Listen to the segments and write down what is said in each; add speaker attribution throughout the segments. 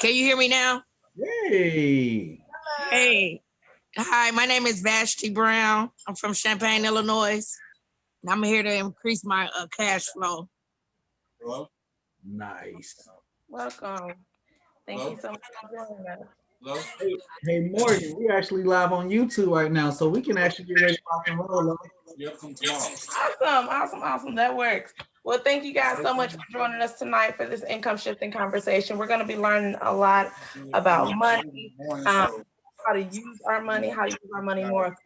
Speaker 1: Can you hear me now?
Speaker 2: Hey.
Speaker 1: Hey, hi, my name is Vashti Brown. I'm from Champaign, Illinois, and I'm here to increase my cash flow.
Speaker 3: Hello?
Speaker 2: Nice.
Speaker 4: Welcome. Thank
Speaker 3: Hello?
Speaker 4: you so much for joining us.
Speaker 3: Hello?
Speaker 2: Hey, Morgan, we're actually live on YouTube right now, so we can actually get ready to rock and roll. Love.
Speaker 3: Yep, come tomorrow.
Speaker 4: Awesome. That works. Well, thank you guys so much for joining us tonight for this income shifting conversation. We're going to be learning a lot about money, how to use our money, how to use our money more.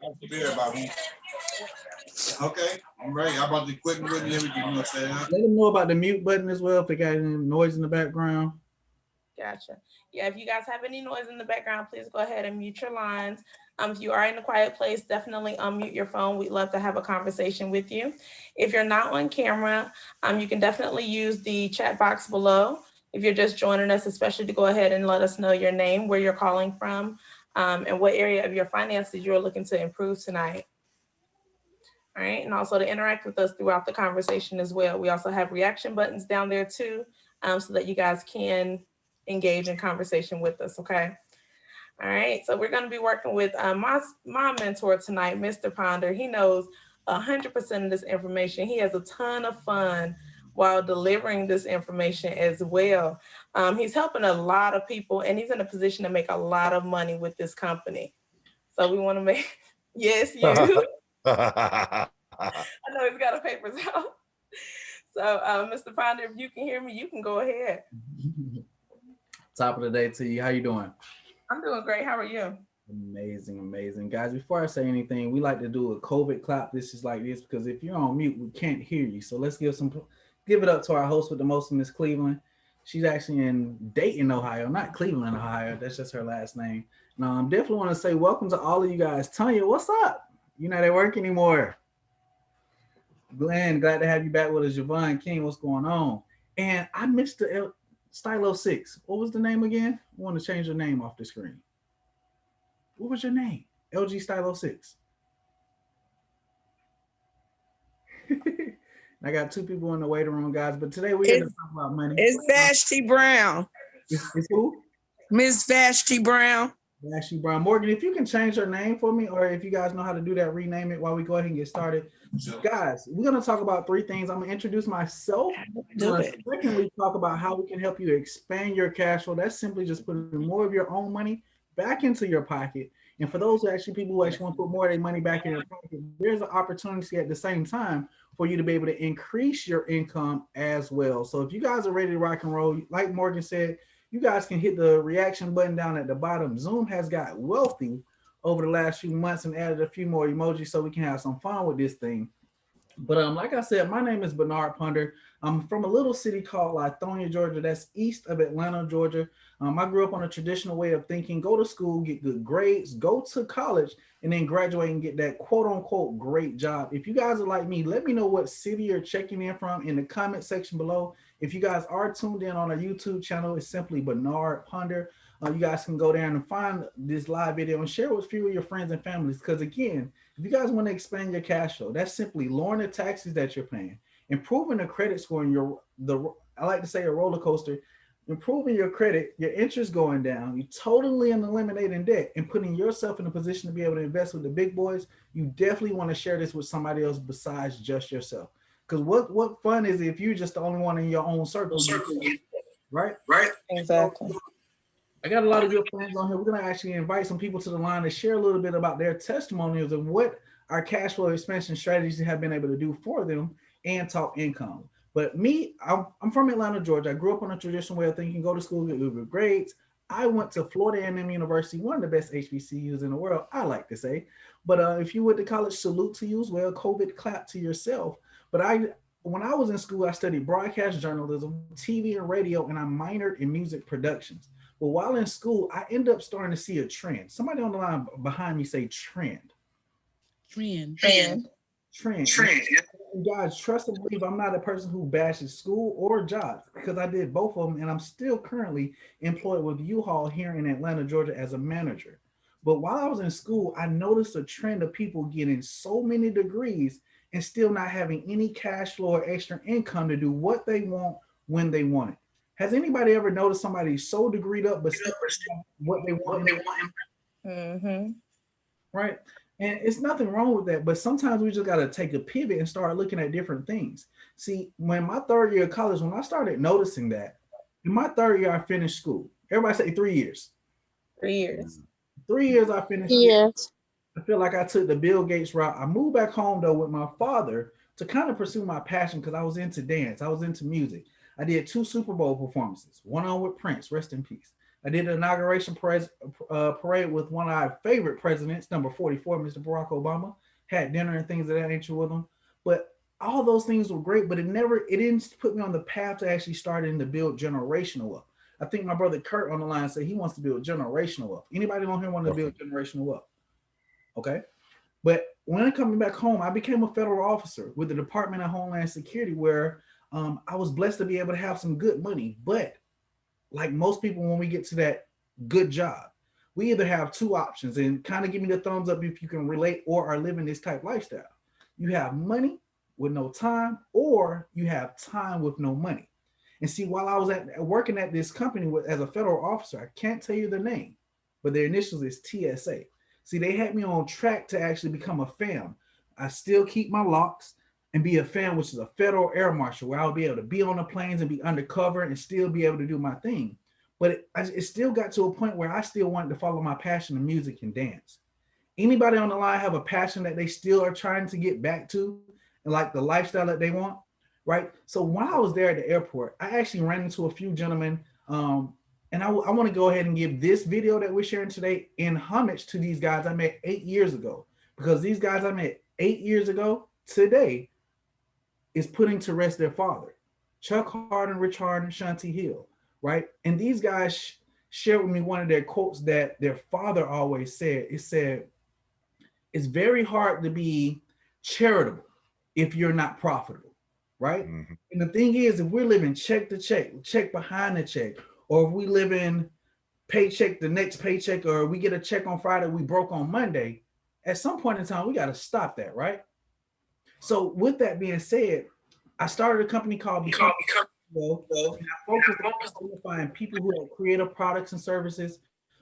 Speaker 3: Okay, I'm ready. How about the equipment with me? Everything, you know what I'm saying?
Speaker 2: Let them know about the mute button as well if they got any noise in the background.
Speaker 4: Gotcha. Yeah, if you guys have any noise in the background, please go ahead and mute your lines. If you are in a quiet place, definitely unmute your phone. We'd love to have a conversation with you. If you're not on camera, you can definitely use the chat box below. If you're just joining us, especially to go ahead and let us know your name, where you're calling from, and what area of your finances you're looking to improve tonight. All right, and also to interact with us throughout the conversation as well. We also have reaction buttons down there too, so that you guys can engage in conversation with us, okay? All right, so we're going to be working with my mentor tonight, Mr. Ponder. He knows 100% of this information. He has a ton of fun while delivering this information as well. He's helping a lot of people, and he's in a position to make a lot of money with this company. So we want to make, yes, you. I know he's got the papers out. So, Mr. Ponder, if you can hear me, you can go ahead.
Speaker 2: Top of the day to you. How you doing?
Speaker 4: I'm doing great. How are you?
Speaker 2: Amazing. Guys, before I say anything, we like to do a COVID clap. This is like this because if you're on mute, we can't hear you. So let's give it up to our host with the most, Miss Cleveland. She's actually in Dayton, Ohio, not Cleveland, Ohio. That's just her last name. Now, I definitely want to say welcome to all of you guys. Tanya, what's up? You're not at work anymore. Glenn, glad to have you back with us. Javon King, what's going on? And I missed the Stylo 6. What was the name again? I want to change your name off the screen. What was your name? LG Stylo 6. I got two people in the waiting room, guys. But today we're going to talk about money.
Speaker 1: It's Vashti Brown.
Speaker 2: It's who?
Speaker 1: Miss Vashti Brown.
Speaker 2: Vashti Brown. Morgan, if you can change your name for me, or if you guys know how to do that, rename it while we go ahead and get started. Guys, we're going to talk about three things. I'm going to introduce myself. Secondly, talk about how we can help you expand your cash flow. That's simply just putting more of your own money back into your pocket. And for those people who actually want to put more of their money back in their pocket, there's an opportunity at the same time for you to be able to increase your income as well. So if you guys are ready to rock and roll, like Morgan said, you guys can hit the reaction button down at the bottom. Zoom has got wealthy over the last few months and added a few more emojis so we can have some fun with this thing. But like I said, my name is Bernard Ponder. I'm from a little city called Lithonia, Georgia. That's east of Atlanta, Georgia. I grew up on a traditional way of thinking: go to school, get good grades, go to college, and then graduate and get that quote unquote great job. If you guys are like me, let me know what city you're checking in from in the comment section below. If you guys are tuned in on our YouTube channel, it's simply Bernard Ponder. You guys can go there and find this live video and share with a few of your friends and families. Because again, if you guys want to expand your cash flow, that's simply lowering the taxes that you're paying, improving the credit score, and I like to say a roller coaster, improving your credit, your interest going down, you totally eliminating debt and putting yourself in a position to be able to invest with the big boys. You definitely want to share this with somebody else besides just yourself. Because what fun is it if you're just the only one in your own circle, right?
Speaker 4: Exactly.
Speaker 2: I got a lot of good friends on here. We're going to actually invite some people to the line to share a little bit about their testimonials of what our cash flow expansion strategies have been able to do for them and talk income. But me, I'm from Atlanta, Georgia. I grew up on a traditional way of thinking: go to school, get good grades. I went to Florida A&M University, one of the best HBCUs in the world, I like to say. But if you went to college, salute to you as well. COVID clap to yourself. But when I was in school, I studied broadcast journalism, TV and radio, and I minored in music productions. But while in school, I ended up starting to see a trend. Somebody on the line behind me say trend.
Speaker 1: Trend.
Speaker 2: And guys, trust and believe, I'm not a person who bashes school or jobs, because I did both of them, and I'm still currently employed with U-Haul here in Atlanta, Georgia as a manager. But while I was in school, I noticed a trend of people getting so many degrees and still not having any cash flow or extra income to do what they want when they want it. Has anybody ever noticed somebody so degreed up, but still what they want?
Speaker 4: Mm-hmm.
Speaker 2: Right? And it's nothing wrong with that, but sometimes we just got to take a pivot and start looking at different things. See, when my third year of college, when I started noticing that, in my third year, I finished school. Everybody say 3 years.
Speaker 4: 3 years.
Speaker 2: 3 years I finished.
Speaker 5: Yes.
Speaker 2: I feel like I took the Bill Gates route. I moved back home though with my father to kind of pursue my passion because I was into dance. I was into music. I did 2 Super Bowl performances, one on with Prince, rest in peace. I did an inauguration parade with one of our favorite presidents, number 44, Mr. Barack Obama. Had dinner and things of that nature with him. But all those things were great, but it didn't put me on the path to actually starting to build generational wealth. I think my brother Kurt on the line said he wants to build generational wealth. Anybody on here want to build generational wealth? Okay. But when coming back home, I became a federal officer with the Department of Homeland Security, where I was blessed to be able to have some good money. But like most people, when we get to that good job, we either have 2 options, and kind of give me the thumbs up if you can relate or are living this type lifestyle. You have money with no time, or you have time with no money. And see, while I was working at this company as a federal officer, I can't tell you the name, but their initials is TSA. See, they had me on track to actually become a FAM. I still keep my locks and be a FAM, which is a federal air marshal, where I'll be able to be on the planes and be undercover and still be able to do my thing. But it still got to a point where I still wanted to follow my passion of music and dance. Anybody on the line have a passion that they still are trying to get back to, and like the lifestyle that they want, right? So while I was there at the airport, I actually ran into a few gentlemen, and I want to go ahead and give this video that we're sharing today in homage to these guys I met 8 years ago, because these guys I met 8 years ago today is putting to rest their father, Chuck Harden, Rich Harden, Shanti Hill, right? And these guys shared with me one of their quotes that their father always said. It said, "It's very hard to be charitable if you're not profitable," right? Mm-hmm. And the thing is, if we're living check to check, check behind the check, or if we live in paycheck the next paycheck, or we get a check on Friday, we broke on Monday, at some point in time, we got to stop that, right? So with that being said, I started a company called Become Well, and I focused on identifying people who have creative products and services,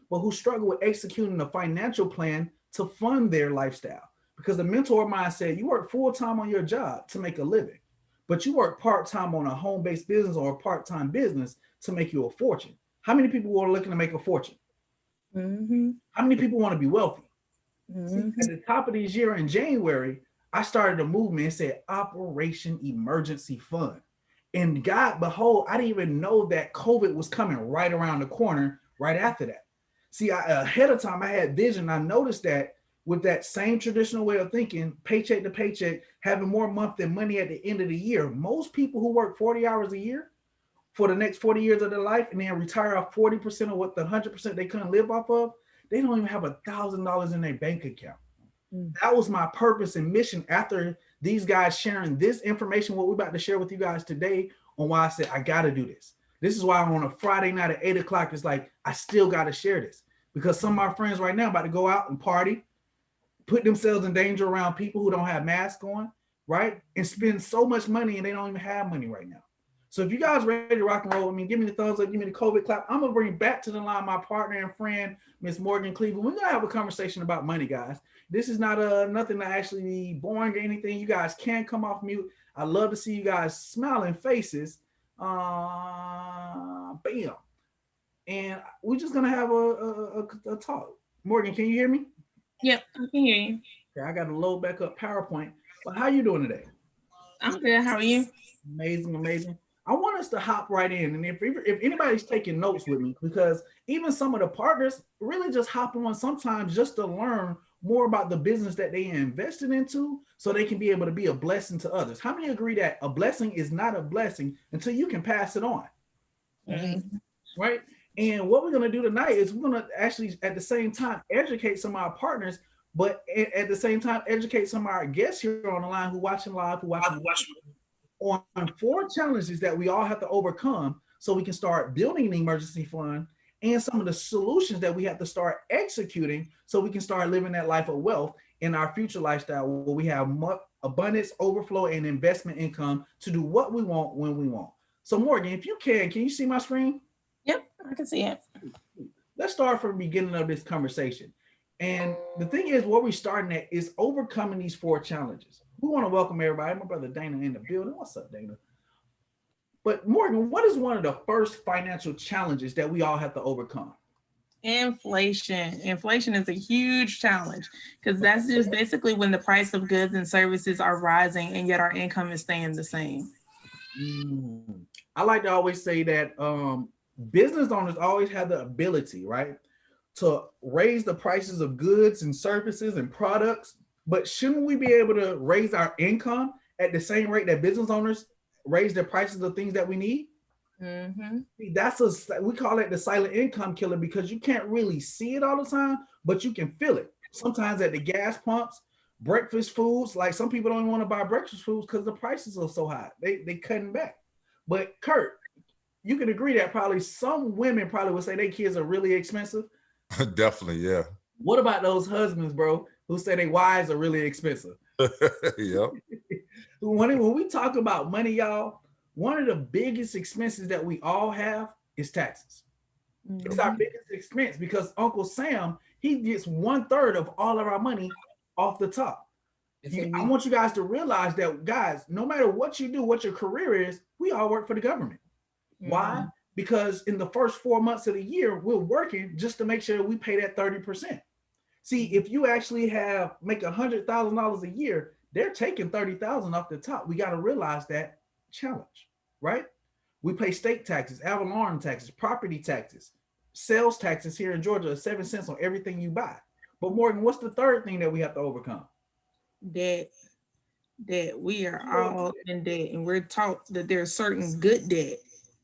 Speaker 2: but who struggle with executing a financial plan to fund their lifestyle. Because the mentor of mine said, you work full-time on your job to make a living, but you work part-time on a home-based business or a part-time business to make you a fortune. How many people are looking to make a fortune? Mm-hmm. How many people want to be wealthy? Mm-hmm. See, at the top of this year in January, I started a movement and said Operation Emergency Fund. And God, behold, I didn't even know that COVID was coming right around the corner right after that. See, ahead of time, I had vision. I noticed that with that same traditional way of thinking, paycheck to paycheck, having more month than money at the end of the year, most people who work 40 hours a year for the next 40 years of their life and then retire off 40% of what the 100% they couldn't live off of, they don't even have $1,000 in their bank account. That was my purpose and mission after these guys sharing this information, what we're about to share with you guys today, on why I said, I got to do this. This is why on a Friday night at 8 o'clock, it's like, I still got to share this, because some of my friends right now about to go out and party, put themselves in danger around people who don't have masks on, right? And spend so much money and they don't even have money right now. So if you guys ready to rock and roll with me, give me the thumbs up, give me the COVID clap. I'm going to bring back to the line my partner and friend, Miss Morgan Cleveland. We're going to have a conversation about money, guys. This is not nothing to actually be boring or anything. You guys can come off mute. I love to see you guys smiling faces. Bam. And we're just going to have a talk. Morgan, can you hear me?
Speaker 5: Yep, I can hear you.
Speaker 2: Okay, I got to load back up PowerPoint. But how you doing today?
Speaker 5: I'm good. How are you?
Speaker 2: Amazing, amazing. I want us to hop right in. And if anybody's taking notes with me, because even some of the partners really just hop on sometimes just to learn more about the business that they invested into so they can be able to be a blessing to others. How many agree that a blessing is not a blessing until you can pass it on? Mm-hmm. Right? And what we're going to do tonight is we're going to actually at the same time educate some of our partners, but at the same time educate some of our guests here on the line who watching live, who watching on 4 challenges that we all have to overcome so we can start building an emergency fund, and some of the solutions that we have to start executing so we can start living that life of wealth in our future lifestyle where we have abundance, overflow, and investment income to do what we want when we want. So Morgan, if you can you see my screen?
Speaker 4: Yep, I can see it.
Speaker 2: Let's start from the beginning of this conversation. And the thing is, what we're starting at is overcoming these 4 challenges. We want to welcome everybody. My brother Dana in the building. What's up, Dana? But Morgan, what is one of the first financial challenges that we all have to overcome?
Speaker 5: Inflation. Inflation is a huge challenge because that's just basically when the price of goods and services are rising and yet our income is staying the same.
Speaker 2: I like to always say that business owners always have the ability, right, to raise the prices of goods and services and products, but shouldn't we be able to raise our income at the same rate that business owners raise the prices of things that we need? See, we call it the silent income killer because you can't really see it all the time, but you can feel it. Sometimes at the gas pumps, breakfast foods, like some people don't even want to buy breakfast foods because the prices are so high. They cutting back. But Kurt, you can agree that probably some women probably would say their kids are really expensive.
Speaker 6: Definitely, yeah.
Speaker 2: What about those husbands, bro, who say their wives are really expensive?
Speaker 6: Yep.
Speaker 2: When we talk about money, y'all, one of the biggest expenses that we all have is taxes. It's our biggest expense because Uncle Sam, he gets 1/3 of all of our money off the top. I want you guys to realize that, guys, no matter what you do, what your career is, we all work for the government. Why? Because in the first 4 months of the year, we're working just to make sure we pay that 30%. See, if you actually make $100,000 a year, they're taking 30,000 off the top. We got to realize that challenge, right? We pay state taxes, ad valorem taxes, property taxes, sales taxes here in Georgia, 7 cents on everything you buy. But Morgan, what's the third thing that we have to overcome?
Speaker 5: Debt. We are all in debt, and we're taught that there's certain good debt,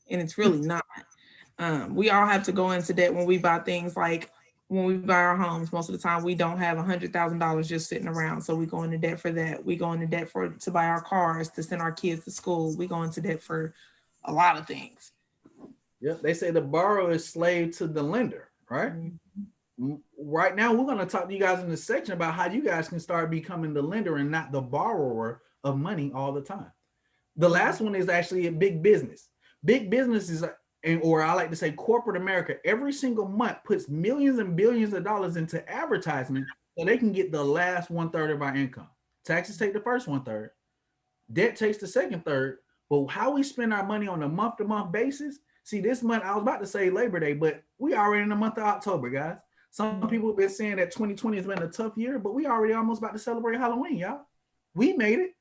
Speaker 5: and it's really not. We all have to go into debt when we buy things, like when we buy our homes. Most of the time we don't have $100,000 just sitting around, so we go into debt for that. We go into debt to buy our cars, to send our kids to school. We go into debt for a lot of things.
Speaker 2: Yep, they say the borrower is slave to the lender, right? Right now, we're going to talk to you guys in this section about how you guys can start becoming the lender and not the borrower of money all the time. The last one is actually a big business. Big business is, or I like to say corporate America, every single month puts millions and billions of dollars into advertisement so they can get the last 1/3 of our income. Taxes take the first 1/3. Debt takes the second third. But how we spend our money on a month-to-month basis, see, this month, I was about to say Labor Day, but we already in the month of October, guys. Some people have been saying that 2020 has been a tough year, but we already almost about to celebrate Halloween, y'all. We made it.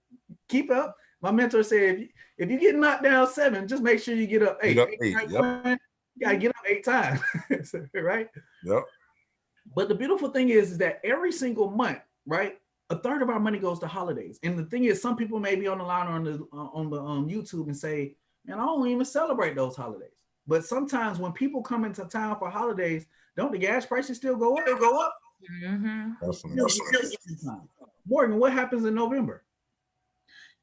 Speaker 2: Keep up. My mentor said, if you get knocked down 7, just make sure you get up 8.
Speaker 6: Get up 8, yep.
Speaker 2: You got to get up 8 times, right?
Speaker 6: Yep.
Speaker 2: But the beautiful thing is that every single month, right, 1/3 of our money goes to holidays. And the thing is, some people may be on the line or on the YouTube and say, man, I don't even celebrate those holidays. But sometimes when people come into town for holidays, don't the gas prices still go up? Morgan, what happens in November?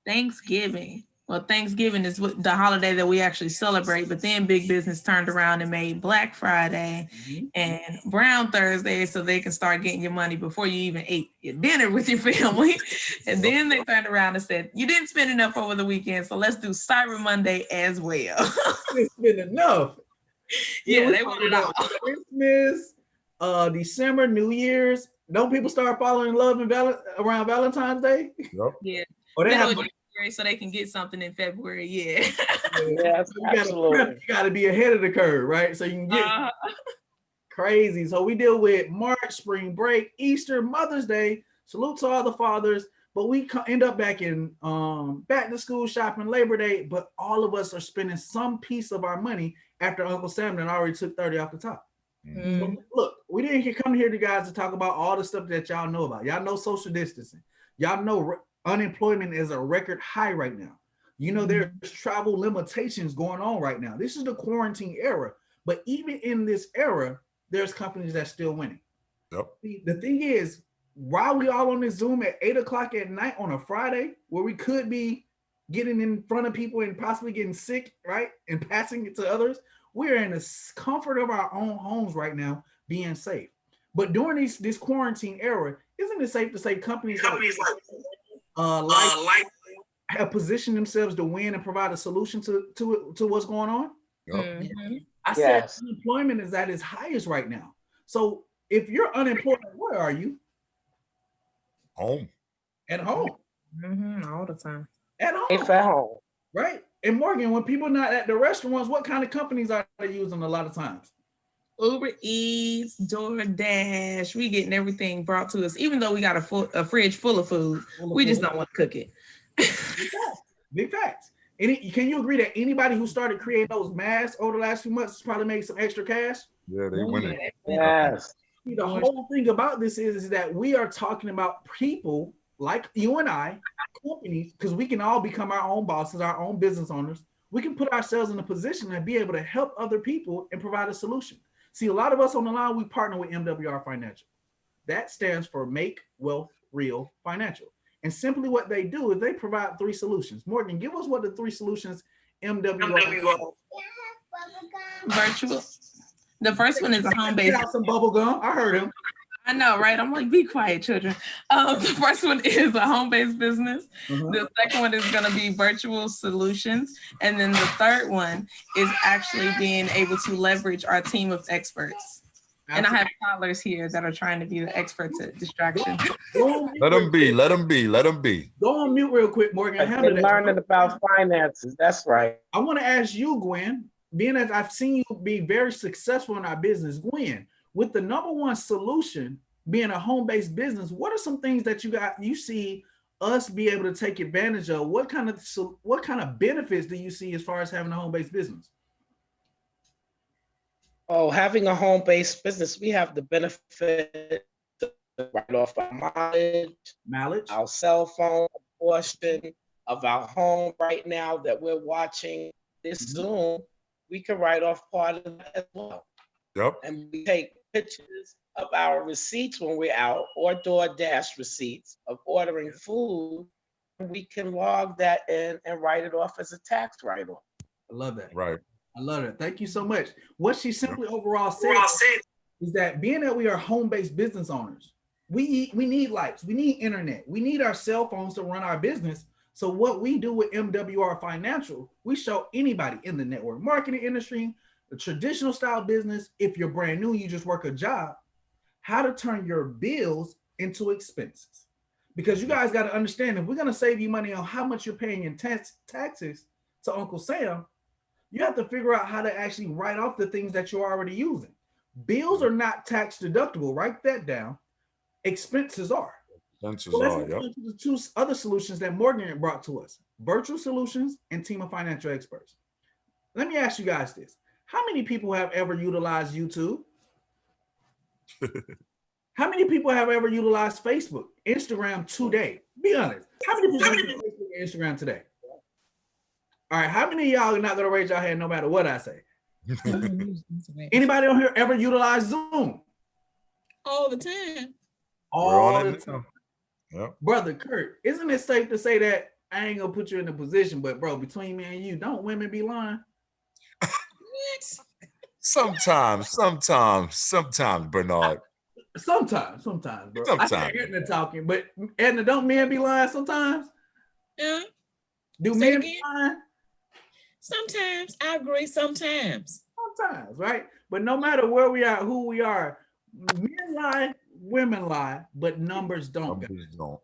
Speaker 5: Thanksgiving. Well, Thanksgiving is the holiday that we actually celebrate, but then big business turned around and made Black Friday and Brown Thursday so they can start getting your money before you even ate your dinner with your family. And then they turned around and said, you didn't spend enough over the weekend, so let's do Cyber Monday as well.
Speaker 2: Didn't spend enough.
Speaker 5: Yeah, they want it all.
Speaker 2: Christmas, December, New Year's. Don't people start falling in love around Valentine's Day?
Speaker 6: Yep.
Speaker 5: Yeah.
Speaker 2: Or they have
Speaker 5: so they can get something in February. Yeah.
Speaker 7: Yes, absolutely.
Speaker 2: You got to be ahead of the curve, right? So you can get crazy. So we deal with March, spring break, Easter, Mother's Day. Salute to all the fathers. But we end up back in back to school shopping, Labor Day. But all of us are spending some piece of our money after Uncle Sam already took 30 off the top. So look, we didn't come here to guys to talk about all the stuff that y'all know about. Y'all know social distancing. Y'all know unemployment is a record high right now. You know, there's travel limitations going on right now. This is the quarantine era. But even in this era, there's companies that's still winning.
Speaker 6: Yep.
Speaker 2: The thing is, while we all on this Zoom at 8:00 at night on a Friday, where we could be getting in front of people and possibly getting sick, right, and passing it to others, we're in the comfort of our own homes right now, being safe. But during this quarantine era, isn't it safe to say companies like have positioned themselves to win and provide a solution to what's going on?
Speaker 6: Yep.
Speaker 4: Mhm.
Speaker 2: I said
Speaker 7: Yes.
Speaker 2: unemployment is at its highest right now. So if you're unemployed, where are you?
Speaker 6: Home.
Speaker 2: At home.
Speaker 5: All the time.
Speaker 2: At
Speaker 7: If
Speaker 2: home.
Speaker 7: at home.
Speaker 2: Right? And Morgan, when people not at the restaurants, what kind of companies are they using a lot of times?
Speaker 5: Uber Eats, DoorDash, we getting everything brought to us. Even though we got a fridge full of food, we just don't want to cook it.
Speaker 2: Big facts. Can you agree that anybody who started creating those masks over the last few months has probably made some extra cash?
Speaker 6: Yeah, they winning.
Speaker 7: Yes.
Speaker 2: See, the whole thing about this is that we are talking about people like you and I, companies, because we can all become our own bosses, our own business owners. We can put ourselves in a position to be able to help other people and provide a solution. See, a lot of us on the line, we partner with MWR Financial. That stands for Make Wealth Real Financial. And simply what they do is they provide 3 solutions. Morgan, give us what the 3 solutions MWR.
Speaker 5: Virtual. The first one is a home-based.
Speaker 2: Get out some bubble gum. I heard him.
Speaker 5: I know, right? I'm like, be quiet, children. The first one is a home-based business. The second one is going to be virtual solutions. And then the third one is actually being able to leverage our team of experts. And I have toddlers here that are trying to be the experts at distraction.
Speaker 6: Let them be. Let them be. Let them be.
Speaker 2: Go on mute real quick, Morgan.
Speaker 7: I've been learning about finances. That's right.
Speaker 2: I want to ask you, Gwen, being as I've seen you be very successful in our business, Gwen, with the number one solution being a home-based business, what are some things that you see us be able to take advantage of? What kind of benefits do you see as far as having a home-based business?
Speaker 7: Oh, having a home-based business, we have the benefit to write off our mileage, our cell phone, a portion of our home right now that we're watching this Zoom. We can write off part of that as well.
Speaker 6: Yep.
Speaker 7: And we take pictures of our receipts when we're out, or DoorDash receipts of ordering food. We can log that in and write it off as a tax write-off.
Speaker 2: I love that.
Speaker 6: Right.
Speaker 2: I love it. Thank you so much. What she simply overall said is that being that we are home-based business owners, we need lights, we need internet, we need our cell phones to run our business. So what we do with MWR Financial, we show anybody in the network marketing industry, the traditional style business, if you're brand new, you just work a job, how to turn your bills into expenses. Because you guys got to understand, if we're going to save you money on how much you're paying in taxes to Uncle Sam, you have to figure out how to actually write off the things that you're already using. Bills are not tax deductible. Write that down. Expenses are.
Speaker 6: Expenses
Speaker 2: So let's
Speaker 6: are,
Speaker 2: move
Speaker 6: yep.
Speaker 2: on to the 2 other solutions that Morgan brought to us: virtual solutions and team of financial experts. Let me ask you guys this. How many people have ever utilized YouTube? How many people have ever utilized Facebook, Instagram today? Be honest. How many people use Facebook and Instagram today? All right, how many of y'all are not going to raise your hand no matter what I say? Anybody on here ever utilize Zoom?
Speaker 1: All the time.
Speaker 2: All the time.
Speaker 6: Yep.
Speaker 2: Brother Kurt, isn't it safe to say that I ain't going to put you in a position, but bro, between me and you, don't women be lying?
Speaker 6: Sometimes, Bernard.
Speaker 2: Sometimes, bro.
Speaker 6: Sometimes.
Speaker 2: I hear Edna talking, but Edna, don't men be lying sometimes?
Speaker 1: Yeah.
Speaker 2: Do
Speaker 1: Say
Speaker 2: men
Speaker 1: it
Speaker 2: be
Speaker 1: again?
Speaker 2: lying?
Speaker 1: Sometimes. I agree. Sometimes.
Speaker 2: Sometimes, right? But no matter where we are, who we are, men lie, women lie, but numbers don't.
Speaker 6: Numbers don't.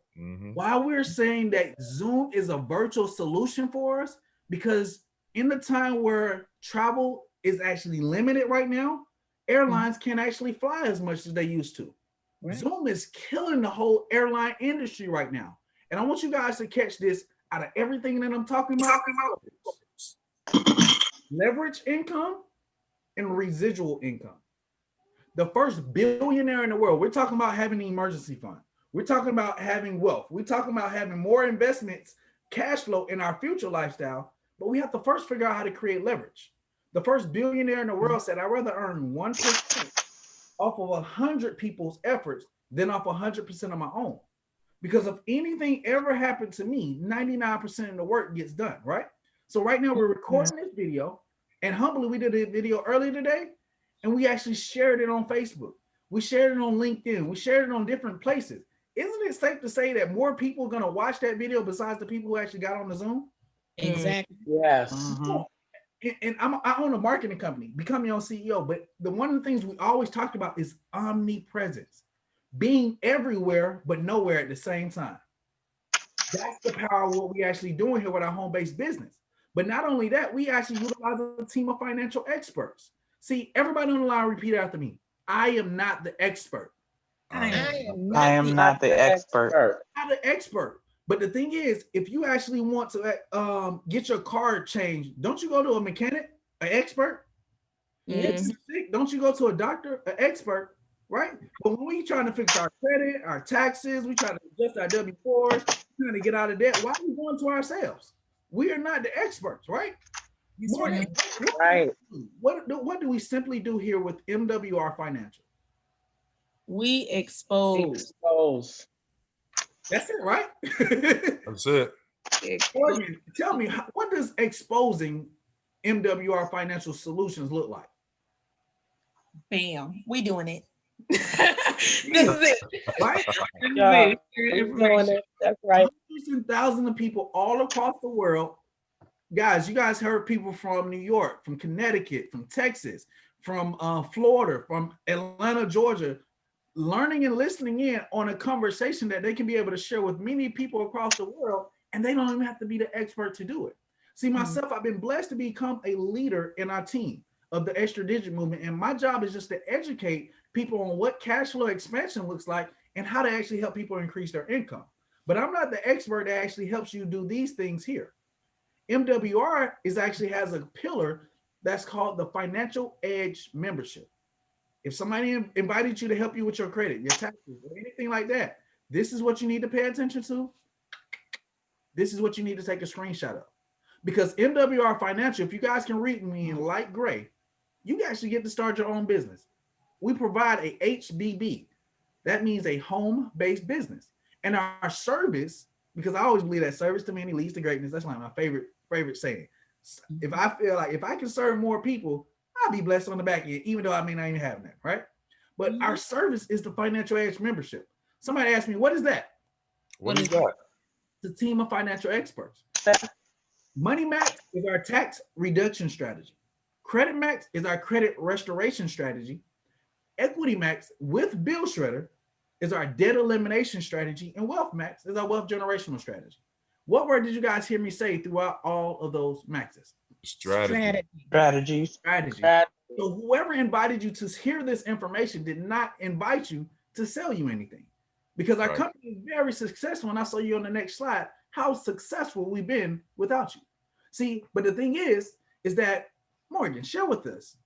Speaker 2: Why we're saying that Zoom is a virtual solution for us, because in the time where travel is actually limited right now, airlines can't actually fly as much as they used to. Right. Zoom is killing the whole airline industry right now. And I want you guys to catch this out of everything that I'm talking about. Leverage income and residual income. The first billionaire in the world, we're talking about having an emergency fund. We're talking about having wealth. We're talking about having more investments, cash flow in our future lifestyle, but we have to first figure out how to create leverage. The first billionaire in the world said, I'd rather earn 1% off of 100 people's efforts than off 100% of my own. Because if anything ever happened to me, 99% of the work gets done, right? So right now we're recording this video, and humbly we did a video earlier today, and we actually shared it on Facebook. We shared it on LinkedIn. We shared it on different places. isn't it safe to say that more people are going to watch that video besides the people who actually got on the Zoom?
Speaker 1: Exactly.
Speaker 7: Yes.
Speaker 2: And I own a marketing company, become your own CEO. But one of the things we always talked about is omnipresence, being everywhere but nowhere at the same time. That's the power of what we actually doing here with our home-based business. But not only that, we actually utilize a team of financial experts. See, everybody on the line, repeat after me. I am not the expert.
Speaker 1: I
Speaker 8: I am not the expert.
Speaker 2: Not the expert. But the thing is, if you actually want to get your car changed, don't you go to a mechanic, an expert? If you're sick, don't you go to a doctor, an expert, right? But when we trying to fix our credit, our taxes, we trying to adjust our W-4s, trying to get out of debt, why are we going to ourselves? We are not the experts, right?
Speaker 7: Right.
Speaker 2: What do we simply do here with MWR Financial?
Speaker 5: We expose.
Speaker 2: That's it, right?
Speaker 6: That's it.
Speaker 2: Morgan, tell me, what does exposing MWR Financial Solutions look like?
Speaker 5: Bam, we doing it. This is it.
Speaker 2: Right?
Speaker 7: Yeah, we're doing it. That's right.
Speaker 2: Hundreds and thousands of people all across the world. Guys, you guys heard people from New York, from Connecticut, from Texas, from Florida, from Atlanta, Georgia, learning and listening in on a conversation that they can be able to share with many people across the world, and they don't even have to be the expert to do it. See, myself, I've been blessed to become a leader in our team of the Extra Digit movement, and my job is just to educate people on what cash flow expansion looks like and how to actually help people increase their income. But I'm not the expert that actually helps you do these things here. MWR actually has a pillar that's called the Financial Edge membership. If somebody invited you to help you with your credit, your taxes, or anything like that, this is what you need to pay attention to. This is what you need to take a screenshot of. Because MWR Financial, if you guys can read me in light gray, you actually get to start your own business. We provide a HBB. That means a home-based business. And our service, because I always believe that service to many leads to greatness. That's like my favorite saying. If I feel like if I can serve more people, I'll be blessed on the back end, even though I may not even have that, right? But our service is the Financial Edge membership. Somebody asked me, what is that?
Speaker 6: What is that?
Speaker 2: It's a team of financial experts. Money Max is our tax reduction strategy. Credit Max is our credit restoration strategy. Equity Max with Bill Shredder is our debt elimination strategy. And Wealth Max is our wealth generational strategy. What word did you guys hear me say throughout all of those maxes?
Speaker 8: Strategy.
Speaker 2: So whoever invited you to hear this information did not invite you to sell you anything, because our company is very successful. And I'll show you on the next slide how successful we've been without you. See, but the thing is that, Morgan, share with us,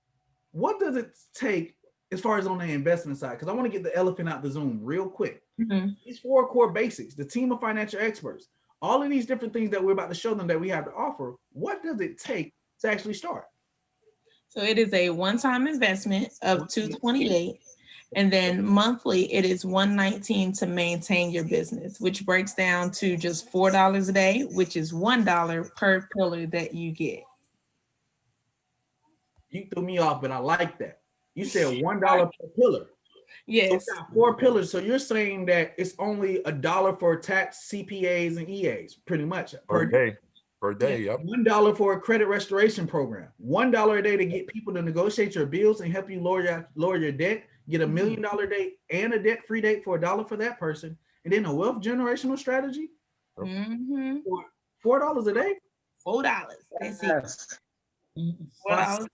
Speaker 2: what does it take as far as on the investment side? Because I want to get the elephant out the Zoom real quick. These 4 core basics, the team of financial experts, all of these different things that we're about to show them that we have to offer, what does it take to actually start?
Speaker 5: So it is a one-time investment of $228, and then monthly it is $119 to maintain your business, which breaks down to just $4 a day, which is $1 per pillar that you get.
Speaker 2: You threw me off, but I like that. You said $1 per pillar.
Speaker 5: Yes.
Speaker 2: So we got 4 pillars. So you're saying that it's only $1 for tax, CPAs, and EAs, pretty much
Speaker 6: Per day. Per day, yep.
Speaker 2: $1 for a credit restoration program. $1 a day to get people to negotiate your bills and help you lower your debt. Get $1 million date and a debt-free date for $1 for that person, and then a wealth generational strategy for $4 a day.
Speaker 5: $4. That's it. $4.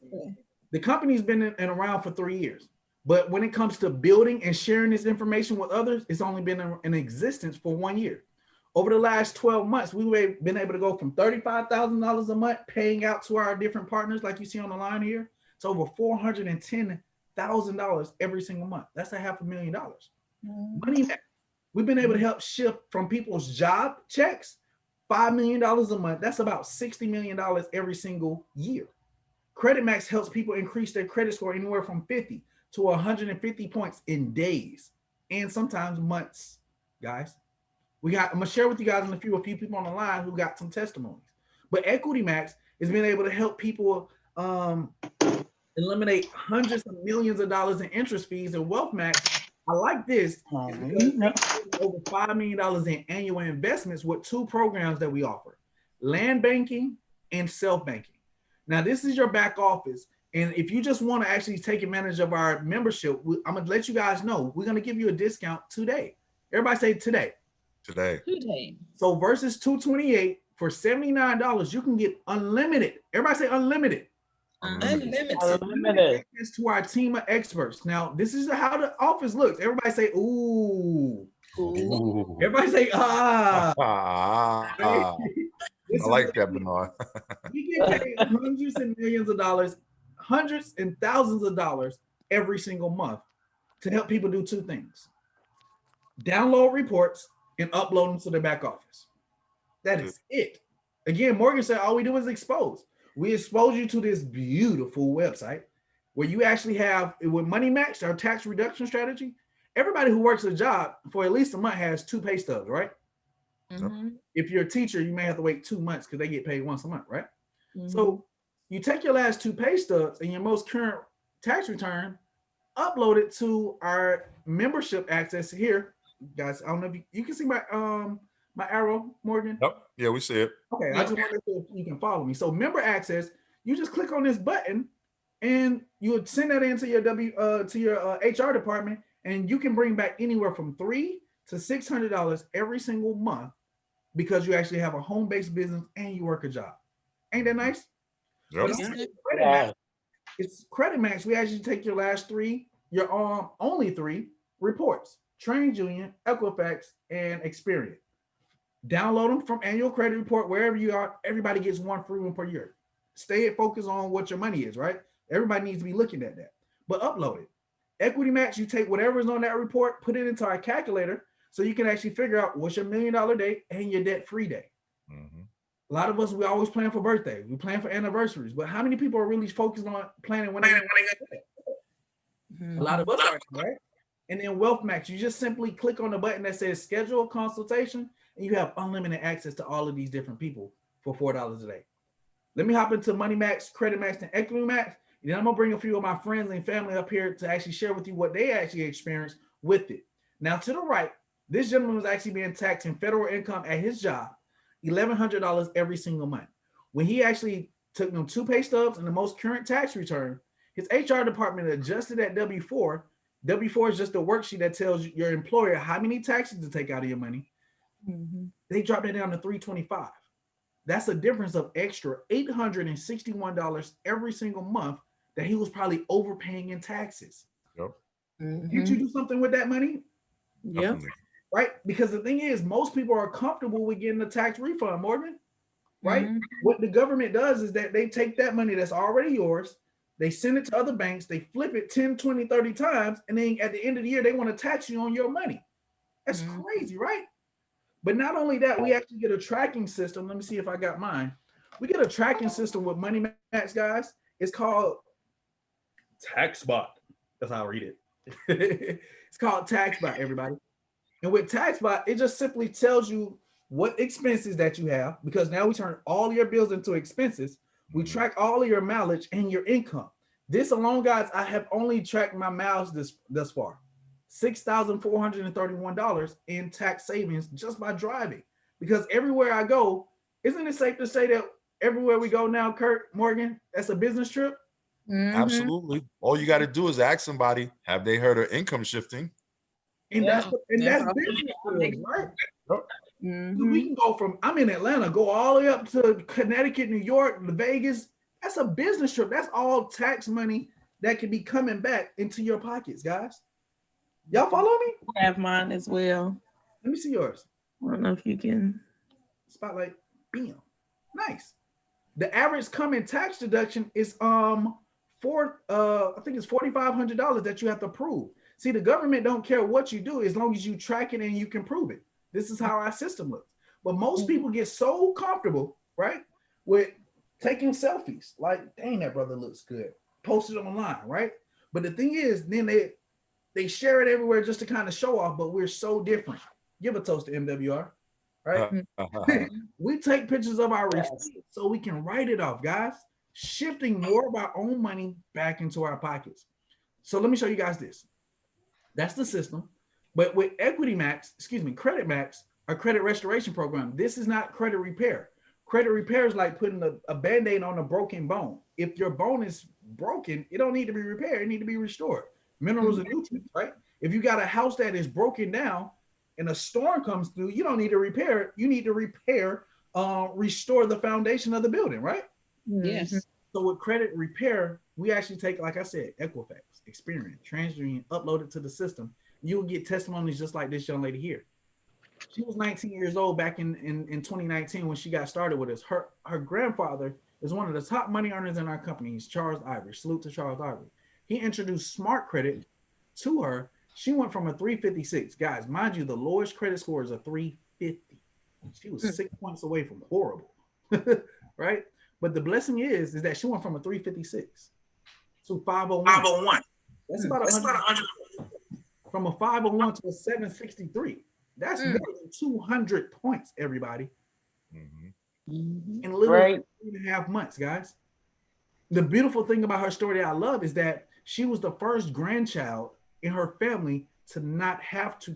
Speaker 2: The company's been in around for 3 years, but when it comes to building and sharing this information with others, it's only been in existence for 1 year. Over the last 12 months, we've been able to go from $35,000 a month paying out to our different partners, like you see on the line here, to over $410,000 every single month. That's $500,000. Money Max, we've been able to help shift from people's job checks, $5 million a month. That's about $60 million every single year. Credit Max helps people increase their credit score anywhere from 50 to 150 points in days and sometimes months, guys. I'm gonna share with you guys a few people on the line who got some testimonies. But Equity Max has been able to help people eliminate hundreds of millions of dollars in interest fees, and Wealth Max I like this because
Speaker 8: Yeah.
Speaker 2: over $5 million in annual investments with two programs that we offer: land banking and self banking. Now, this is your back office. And if you just want to actually take advantage of our membership, I'm going to let you guys know we're going to give you a discount today. Everybody say today.
Speaker 6: Today.
Speaker 2: So versus $228 for $79, you can get unlimited. Everybody say unlimited.
Speaker 8: Unlimited.
Speaker 2: Access to our team of experts. Now, this is how the office looks. Everybody say, ooh.
Speaker 6: Ooh.
Speaker 2: Everybody say, ah.
Speaker 6: I like that, Bernard.
Speaker 2: We get paid hundreds and millions of dollars, hundreds and thousands of dollars every single month to help people do two things: download reports and upload them to their back office. That is it. Again, Morgan said all we do is expose. We expose you to this beautiful website where you actually have, with Money Max, our tax reduction strategy, everybody who works a job for at least a month has 2 pay stubs, right? If you're a teacher, you may have to wait 2 months because they get paid once a month, right? So you take your last 2 pay stubs and your most current tax return, upload it to our membership access here. Guys, I don't know if you can see my my arrow, Morgan.
Speaker 6: Yep. Yeah, we see it.
Speaker 2: Okay, I just want to see if you can follow me. So member access, you just click on this button and you would send that into your HR department, and you can bring back anywhere from $300 to $600 every single month because you actually have a home-based business and you work a job. Ain't that nice?
Speaker 6: Yep.
Speaker 2: It's Credit Max. We actually take your last 3, your only 3 reports: TransUnion, Equifax, and Experian. Download them from Annual Credit Report wherever you are. Everybody gets 1 free one per year. Stay focused on what your money is, right? Everybody needs to be looking at that, but upload it. Equity Max, you take whatever is on that report, put it into our calculator so you can actually figure out what's your $1 million day and your debt-free day. A lot of us, we always plan for birthdays. We plan for anniversaries, but how many people are really focused on planning when they get A lot of us are, right? And then Wealth Max, you just simply click on the button that says schedule a consultation, and you have unlimited access to all of these different people for $4 a day. Let me hop into Money Max, Credit Max, and Equity Max. And then I'm gonna bring a few of my friends and family up here to actually share with you what they actually experienced with it. Now, to the right, this gentleman was actually being taxed in federal income at his job, $1,100 every single month. When he actually took them 2 pay stubs and the most current tax return, his HR department adjusted that W-4. W-4 is just a worksheet that tells your employer how many taxes to take out of your money. They dropped it down to $325. That's a difference of extra $861 every single month that he was probably overpaying in taxes.
Speaker 6: Yep.
Speaker 2: Can't you do something with that money?
Speaker 5: Yep.
Speaker 2: Right? Because the thing is, most people are comfortable with getting a tax refund, Morgan. Right? What the government does is that they take that money that's already yours, they send it to other banks, they flip it 10, 20, 30 times, and then at the end of the year, they want to tax you on your money. That's crazy, right? But not only that, we actually get a tracking system. Let me see if I got mine. We get a tracking system with Money Max, guys. It's called Taxbot. That's how I read it. It's called Taxbot, everybody. And with Taxbot, it just simply tells you what expenses that you have, because now we turn all your bills into expenses. We track all of your mileage and your income. This alone, guys, I have only tracked my miles thus far. $6,431 in tax savings just by driving. Because everywhere I go, isn't it safe to say that everywhere we go now, Kurt, Morgan, that's a business trip?
Speaker 6: Absolutely. All you got to do is ask somebody, have they heard of income shifting?
Speaker 2: And that's business skills, right? We can go from, I'm in Atlanta, go all the way up to Connecticut, New York, Vegas. That's a business trip. That's all tax money that can be coming back into your pockets, guys. Y'all follow me?
Speaker 5: I have mine as well.
Speaker 2: Let me see yours.
Speaker 5: I don't know if you can.
Speaker 2: Spotlight. Bam. Nice. The average coming tax deduction is I think it's $4,500 that you have to prove. See, the government don't care what you do as long as you track it and you can prove it. This is how our system looks. But most people get so comfortable, right, with taking selfies. Like, dang, that brother looks good. Post it online, right? But the thing is, then they share it everywhere just to kind of show off, but we're so different. Give a toast to MWR, right? We take pictures of our receipts so we can write it off, guys. Shifting more of our own money back into our pockets. So let me show you guys this. That's the system. But with Equity Max, Credit Max, a credit restoration program, this is not credit repair. Credit repair is like putting a Band-Aid on a broken bone. If your bone is broken, it don't need to be repaired. It need to be restored. Minerals and nutrients, right? If you got a house that is broken down and a storm comes through, you don't need to repair it. You need to restore the foundation of the building, right?
Speaker 9: Yes.
Speaker 2: So with credit repair, we actually take, like I said, Equifax, Experian, TransUnion, upload it to the system. You'll get testimonies just like this young lady here. She was 19 years old back in 2019 when she got started with us. Her grandfather is one of the top money earners in our company. He's Charles Ivory. Salute to Charles Ivory. He introduced Smart Credit to her. She went from a 356. Guys, mind you, the lowest credit score is a 350. She was 6 points away from horrible, right? But the blessing is that she went from a 356 to 501. 501. That's about 100. From a 501 to a 763. That's more than 200 points, everybody. In literally 3.5 months, guys. The beautiful thing about her story that I love is that she was the first grandchild in her family to not have to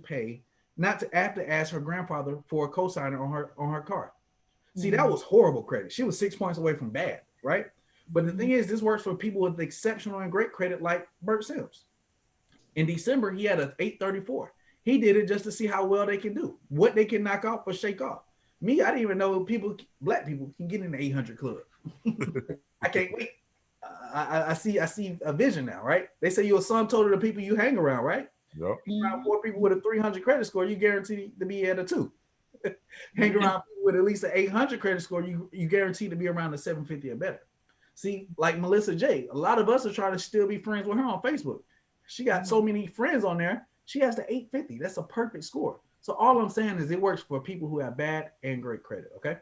Speaker 2: ask her grandfather for a cosigner on her car. See, that was horrible credit. She was 6 points away from bad, right? But the thing is, this works for people with exceptional and great credit like Bert Sims. In December, he had an 834. He did it just to see how well they can do, what they can knock off or shake off. Me, I didn't even know black people can get in the 800 club. I can't wait. I see a vision now, right? They say you're a sum total of the people you hang around, right?
Speaker 6: Yep.
Speaker 2: Around 4 people with a 300 credit score, you guarantee to be at a 2. Hang around people with at least an 800 credit score, you guarantee to be around a 750 or better. See, like Melissa J, a lot of us are trying to still be friends with her on Facebook. She got so many friends on there. She has the 850. That's a perfect score. So all I'm saying is it works for people who have bad and great credit, okay?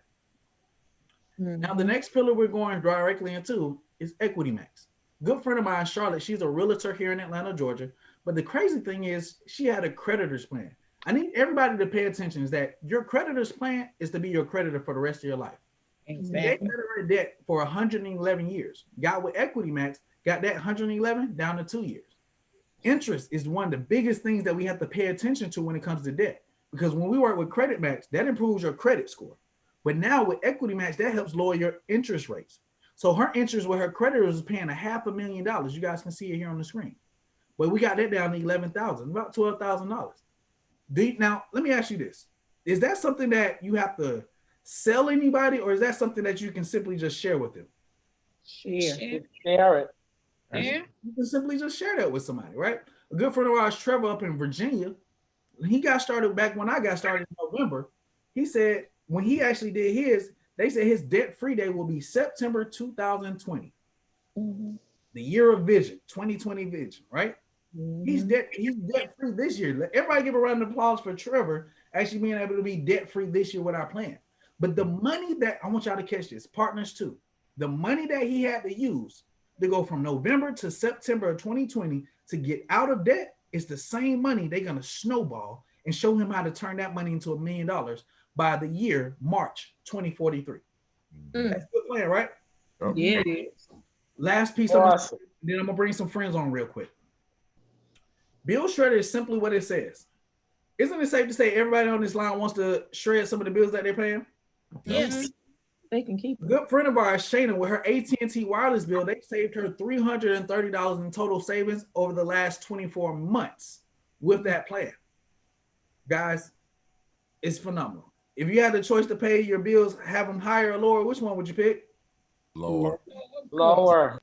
Speaker 2: Now, the next pillar we're going directly into is Equity Max. Good friend of mine, Charlotte, she's a realtor here in Atlanta, Georgia. But the crazy thing is she had a creditor's plan. I need everybody to pay attention is that your creditor's plan is to be your creditor for the rest of your life. Exactly. They had debt for 111 years. Got with Equity Max, got that 111 down to 2 years. Interest is one of the biggest things that we have to pay attention to when it comes to debt. Because when we work with Credit Max, that improves your credit score. But now with Equity Max, that helps lower your interest rates. So her interest with her creditors is paying $500,000. You guys can see it here on the screen. But we got that down to $11,000, about $12,000. Now, let me ask you this. Is that something that you have to sell anybody, or is that something that you can simply just share with them?
Speaker 7: Share it.
Speaker 2: Yeah. You can simply just share that with somebody, right? A good friend of ours, Trevor, up in Virginia, he got started back when I got started in November. He said when he actually did his, they said his debt-free day will be September 2020. The year of vision, 2020 vision, right? He's debt-free this year. Everybody give a round of applause for Trevor actually being able to be debt-free this year with our plan. But the money that, I want y'all to catch this, partners too, the money that he had to use to go from November to September of 2020 to get out of debt is the same money they're going to snowball and show him how to turn that money into $1 million by the year March 2043. That's a good plan, right?
Speaker 5: Yeah, it is.
Speaker 2: Last piece of it, then I'm going to bring some friends on real quick. Bill shredder is simply what it says. Isn't it safe to say everybody on this line wants to shred some of the bills that they're paying?
Speaker 9: Yes.
Speaker 5: They can keep it.
Speaker 2: A good friend of ours, Shayna, with her AT&T wireless bill, they saved her $330 in total savings over the last 24 months with that plan. Guys, it's phenomenal. If you had the choice to pay your bills, have them higher or lower, which one would you pick?
Speaker 6: Lower.
Speaker 7: Lower.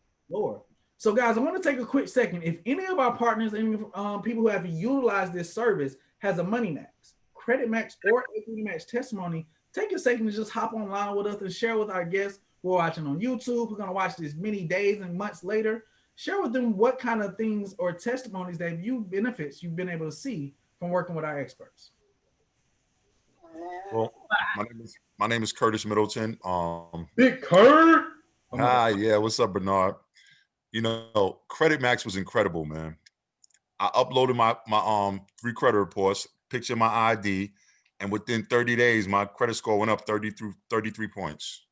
Speaker 2: So guys, I want to take a quick second. If any of our partners, any people who have utilized this service has a Money Max, Credit Max, or Equity Max testimony, take a second to just hop online with us and share with our guests who are watching on YouTube, who are going to watch this many days and months later. Share with them what kind of things or testimonies that benefits you've been able to see from working with our experts.
Speaker 6: Well, my name is Curtis Middleton.
Speaker 2: Big Kurt.
Speaker 6: Yeah. What's up, Bernard? You know, Credit Max was incredible, man. I uploaded my 3 credit reports, picture my ID, and within 30 days, my credit score went up 33 points.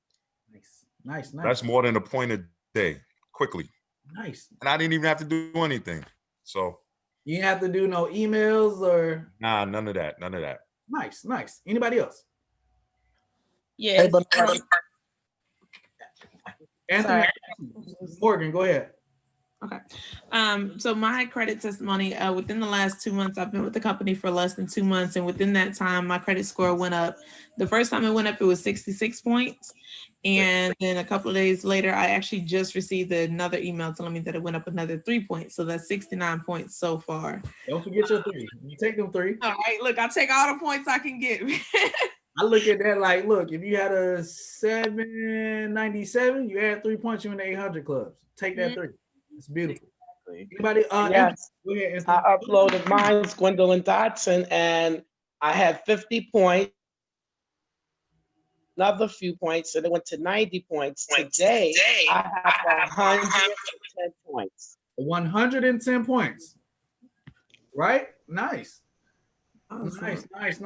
Speaker 2: Nice.
Speaker 6: That's more than a point a day, quickly.
Speaker 2: Nice.
Speaker 6: And I didn't even have to do anything. So
Speaker 2: You have to do no emails or?
Speaker 6: Nah, none of that. None of that.
Speaker 2: Nice, nice. Anybody else?
Speaker 4: Yes.
Speaker 2: Hey, Anthony, Morgan, go ahead.
Speaker 5: Okay. So my credit testimony, within the last 2 months, I've been with the company for less than 2 months. And within that time, my credit score went up. The first time it went up, it was 66 points. And then a couple of days later, I actually just received another email telling me that it went up another 3 points. So that's 69 points so far.
Speaker 2: Don't forget your 3. You take them 3.
Speaker 5: All right, look, I'll take all the points I can get.
Speaker 2: I look at that like, look, if you had a 797, you add 3 points, you're in the 800 clubs. Take that 3. It's beautiful. Anybody?
Speaker 7: Yes.
Speaker 2: Go ahead,
Speaker 7: I uploaded mine, Gwendolyn Dotson, and I had 50 points. Another few points, and it went to 90 points. Today, I have 110 points.
Speaker 2: 110 points. Right? Nice.
Speaker 5: Awesome.
Speaker 2: Nice.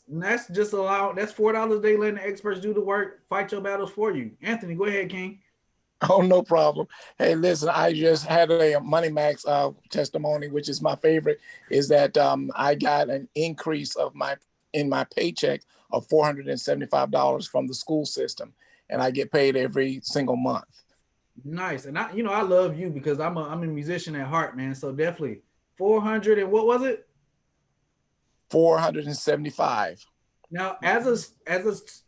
Speaker 2: And that's just that's $4 a day letting the experts do the work, fight your battles for you. Anthony, go ahead, King.
Speaker 10: Oh, no problem. Hey, listen, I just had a Money Max testimony, which is my favorite, is that I got an increase in my paycheck of $475 from the school system, and I get paid every single month.
Speaker 2: Nice. And I love you because I'm a musician at heart, man. So definitely 400 and what was it?
Speaker 10: 475.
Speaker 2: Now, as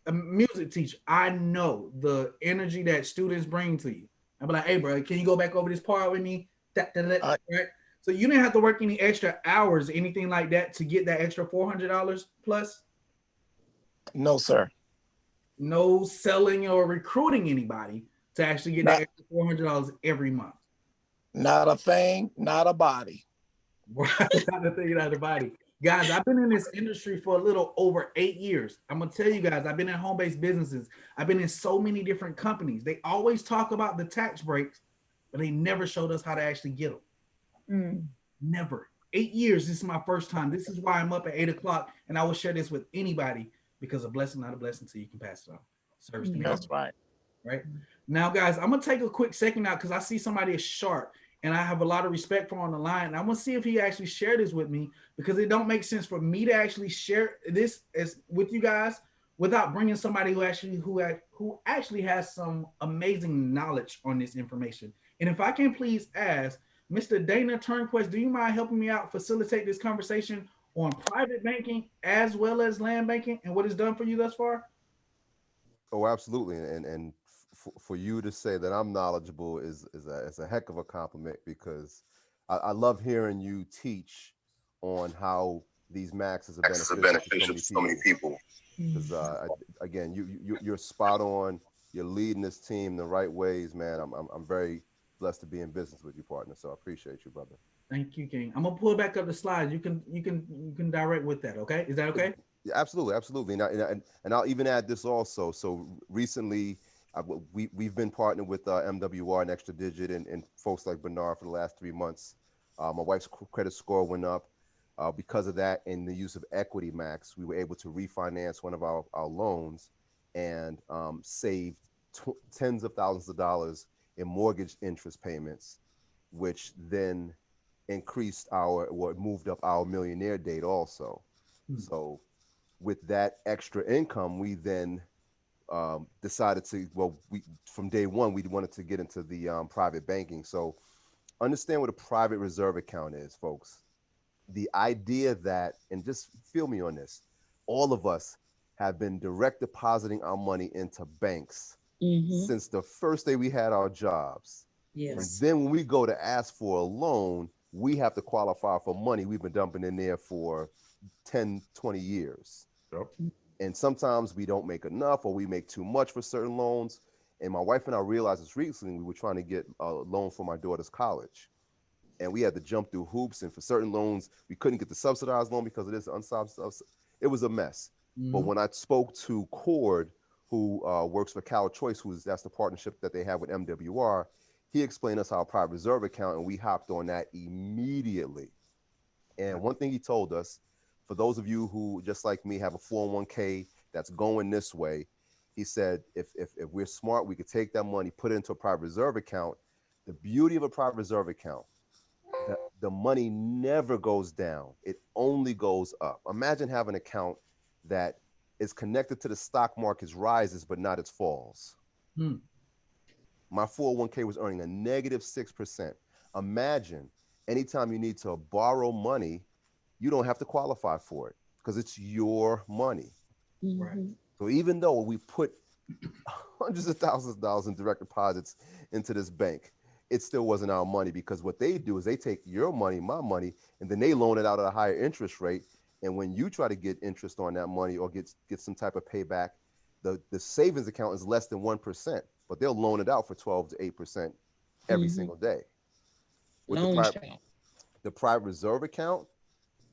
Speaker 2: a music teacher, I know the energy that students bring to you. I'm like, hey, bro, can you go back over this part with me? Right? So you didn't have to work any extra hours, anything like that, to get that extra $400 plus?
Speaker 10: No, sir.
Speaker 2: No selling or recruiting anybody to actually get that extra $400 every month.
Speaker 10: Not a thing, not a body.
Speaker 2: Not a thing, not a body. Guys, I've been in this industry for a little over 8 years. I'm going to tell you guys, I've been in home-based businesses. I've been in so many different companies. They always talk about the tax breaks, but they never showed us how to actually get them. Never. 8 years, this is my first time. This is why I'm up at 8 o'clock, and I will share this with anybody because a blessing, not a blessing, until you can pass it on. Service to me.
Speaker 10: That's right.
Speaker 2: Right? Now, guys, I'm going to take a quick second out because I see somebody is sharp. And I have a lot of respect for on the line. And I want to see if he actually shared this with me because it don't make sense for me to actually share this with you guys without bringing somebody who actually has some amazing knowledge on this information. And if I can please ask, Mr. Dana Turnquist, do you mind helping me out facilitate this conversation on private banking as well as land banking and what it's done for you thus far?
Speaker 11: Oh, absolutely. And for you to say that I'm knowledgeable is a heck of a compliment because I love hearing you teach on how these maxes are beneficial to so many people. Because again, you're spot on. You're leading this team the right ways, man. I'm very blessed to be in business with you, partner. So I appreciate you, brother.
Speaker 2: Thank you, King. I'm gonna pull back up the slides. You can direct with that. Okay, is that okay?
Speaker 11: Yeah, absolutely. And I'll even add this also. So recently, we've been partnered with MWR and Extra Digit and folks like Bernard for the last 3 months. My wife's credit score went up because of that, and the use of Equity Max. We were able to refinance one of our loans and saved tens of thousands of dollars in mortgage interest payments, which then moved up our millionaire date also. So with that extra income, we then decided from day one, we wanted to get into the private banking. So understand what a private reserve account is, folks. The idea that, and just feel me on this, all of us have been direct depositing our money into banks since the first day we had our jobs.
Speaker 9: Yes.
Speaker 11: And then when we go to ask for a loan, we have to qualify for money we've been dumping in there for 10, 20 years.
Speaker 6: Yep.
Speaker 11: And sometimes we don't make enough or we make too much for certain loans. And my wife and I realized this recently. We were trying to get a loan for my daughter's college. And we had to jump through hoops. And for certain loans, we couldn't get the subsidized loan because it is unsubsidized. It was a mess. But when I spoke to Cord, who works for Cal Choice, that's the partnership that they have with MWR, he explained us our private reserve account, and we hopped on that immediately. And one thing he told us, for those of you who, just like me, have a 401k that's going this way, he said, if we're smart, we could take that money, put it into a private reserve account. The beauty of a private reserve account, the money never goes down. It only goes up. Imagine having an account that is connected to the stock market's rises, but not its falls. My 401k was earning a negative 6%. Imagine anytime you need to borrow money, you don't have to qualify for it because it's your money.
Speaker 2: Right.
Speaker 11: So even though we put hundreds of thousands of dollars in direct deposits into this bank, it still wasn't our money, because what they do is they take your money, my money, and then they loan it out at a higher interest rate. And when you try to get interest on that money or get some type of payback, the savings account is less than 1%, but they'll loan it out for 12 to 8% every single day. With the private reserve account,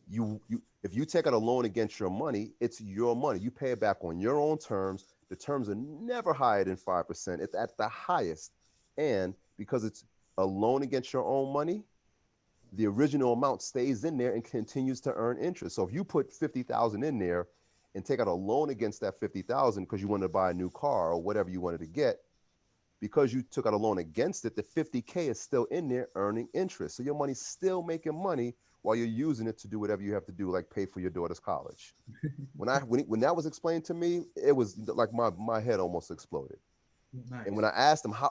Speaker 11: you if you take out a loan against your money, it's your money. You pay it back on your own terms. The terms are never higher than 5%. It's at the highest. And because it's a loan against your own money, the original amount stays in there and continues to earn interest. So if you put $50,000 in there and take out a loan against that $50,000 because you wanted to buy a new car or whatever you wanted to get, because you took out a loan against it, the $50K is still in there earning interest. So your money's still making money while you're using it to do whatever you have to do, like pay for your daughter's college. When that was explained to me, it was like my head almost exploded.
Speaker 2: Nice.
Speaker 11: And when I asked him, how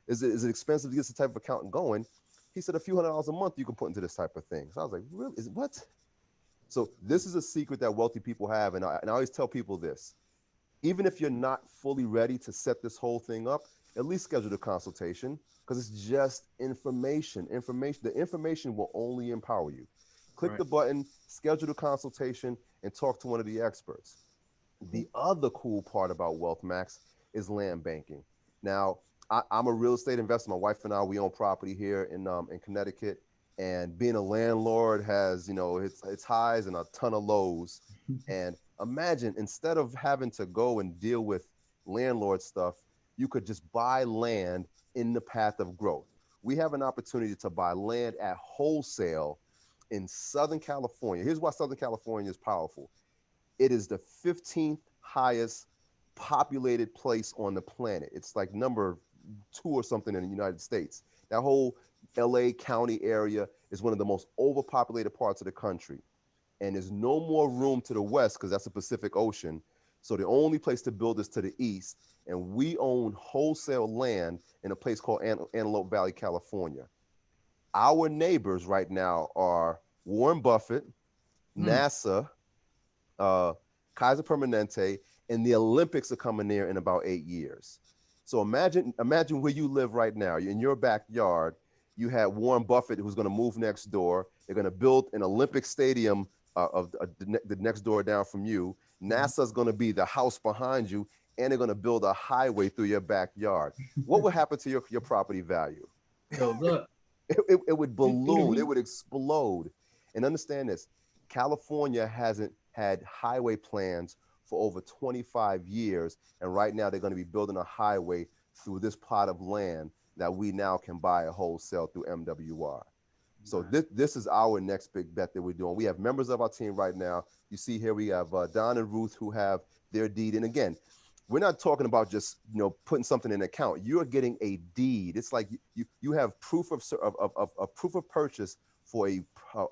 Speaker 11: is it expensive to get this type of account going? He said a few $100s a month you can put into this type of thing. So I was like, really? What? So this is a secret that wealthy people have. And I always tell people this: even if you're not fully ready to set this whole thing up, at least schedule a consultation, because it's just information. The information will only empower you. Click the button, schedule the consultation, and talk to one of the experts. The other cool part about Wealth Max is land banking. Now, I'm a real estate investor. My wife and I, we own property here in Connecticut, and being a landlord has, its highs and a ton of lows. And imagine, instead of having to go and deal with landlord stuff, you could just buy land in the path of growth. We have an opportunity to buy land at wholesale in Southern California. Here's why Southern California is powerful. It is the 15th highest populated place on the planet. It's like number 2 or something in the United States. That whole LA County area is one of the most overpopulated parts of the country. And there's no more room to the west because that's the Pacific Ocean. So the only place to build is to the east. And we own wholesale land in a place called Antelope Valley, California. Our neighbors right now are Warren Buffett, NASA, Kaiser Permanente, and the Olympics are coming there in about 8 years. So imagine where you live right now. In your backyard, you have Warren Buffett, who's going to move next door. They're going to build an Olympic stadium the next door down from you. NASA's going to be the house behind you, and they're going to build a highway through your backyard. What would happen to your property value? It would balloon. It would explode. And understand this: California hasn't had highway plans for over 25 years, and right now they're going to be building a highway through this plot of land that we now can buy at wholesale through MWR. So this is our next big bet that we're doing. We have members of our team right now. You see here we have Don and Ruth who have their deed. And again, we're not talking about just putting something in an account. You're getting a deed. It's like you have proof of proof of purchase for a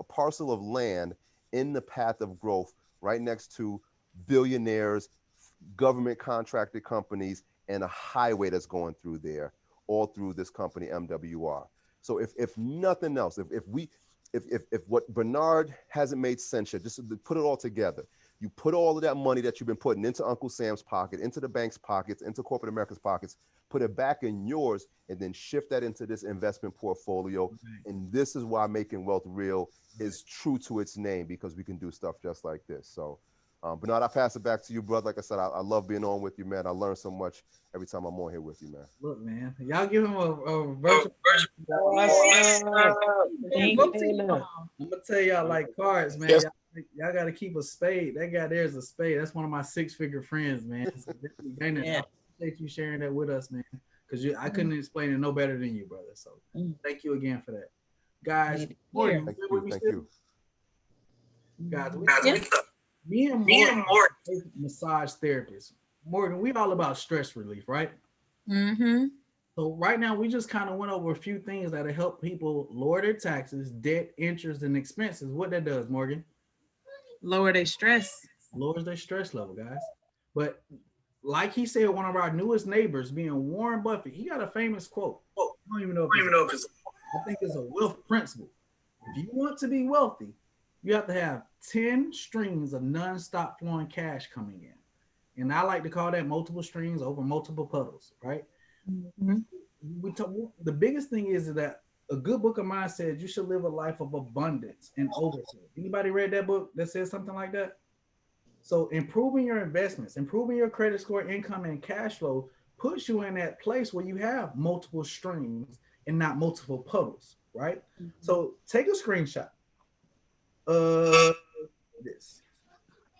Speaker 11: parcel of land in the path of growth, right next to billionaires, government contracted companies, and a highway that's going through there, all through this company MWR. So if nothing else, if what Bernard hasn't made sense yet, just to put it all together, you put all of that money that you've been putting into Uncle Sam's pocket, into the bank's pockets, into corporate America's pockets, put it back in yours, and then shift that into this investment portfolio. And this is why Making Wealth Real is true to its name, because we can do stuff just like this. So Bernard, I pass it back to you, brother. Like I said, I love being on with you, man. I learn so much every time I'm on here with you, man.
Speaker 2: Look, man, y'all give him a virtual. I'm gonna tell y'all, like cards, man. Y'all got to keep a spade. That guy there's a spade. That's one of my 6-figure friends, man. So I appreciate you sharing that with us, man. Because I couldn't explain it no better than you, brother. So thank you again for that, guys. Morgan, thank you. Guys, me and Morgan, massage therapist. Morgan, we all about stress relief, right?
Speaker 5: Mm-hmm.
Speaker 2: So right now, we just kind of went over a few things that help people lower their taxes, debt, interest, and expenses. What that does, Morgan?
Speaker 5: Lower their stress.
Speaker 2: Lowers their stress level, guys. But like he said, one of our newest neighbors, being Warren Buffett, he got a famous quote. I don't even know if it's, I think it's a wealth principle. If you want to be wealthy, you have to have 10 streams of nonstop flowing cash coming in. And I like to call that multiple streams over multiple puddles, right?
Speaker 5: Mhm.
Speaker 2: The biggest thing is that a good book of mine says you should live a life of abundance and overflow. Anybody read that book that says something like that? So improving your investments, improving your credit score, income, and cash flow puts you in that place where you have multiple streams and not multiple puddles, right? Mm-hmm. So take a screenshot of this.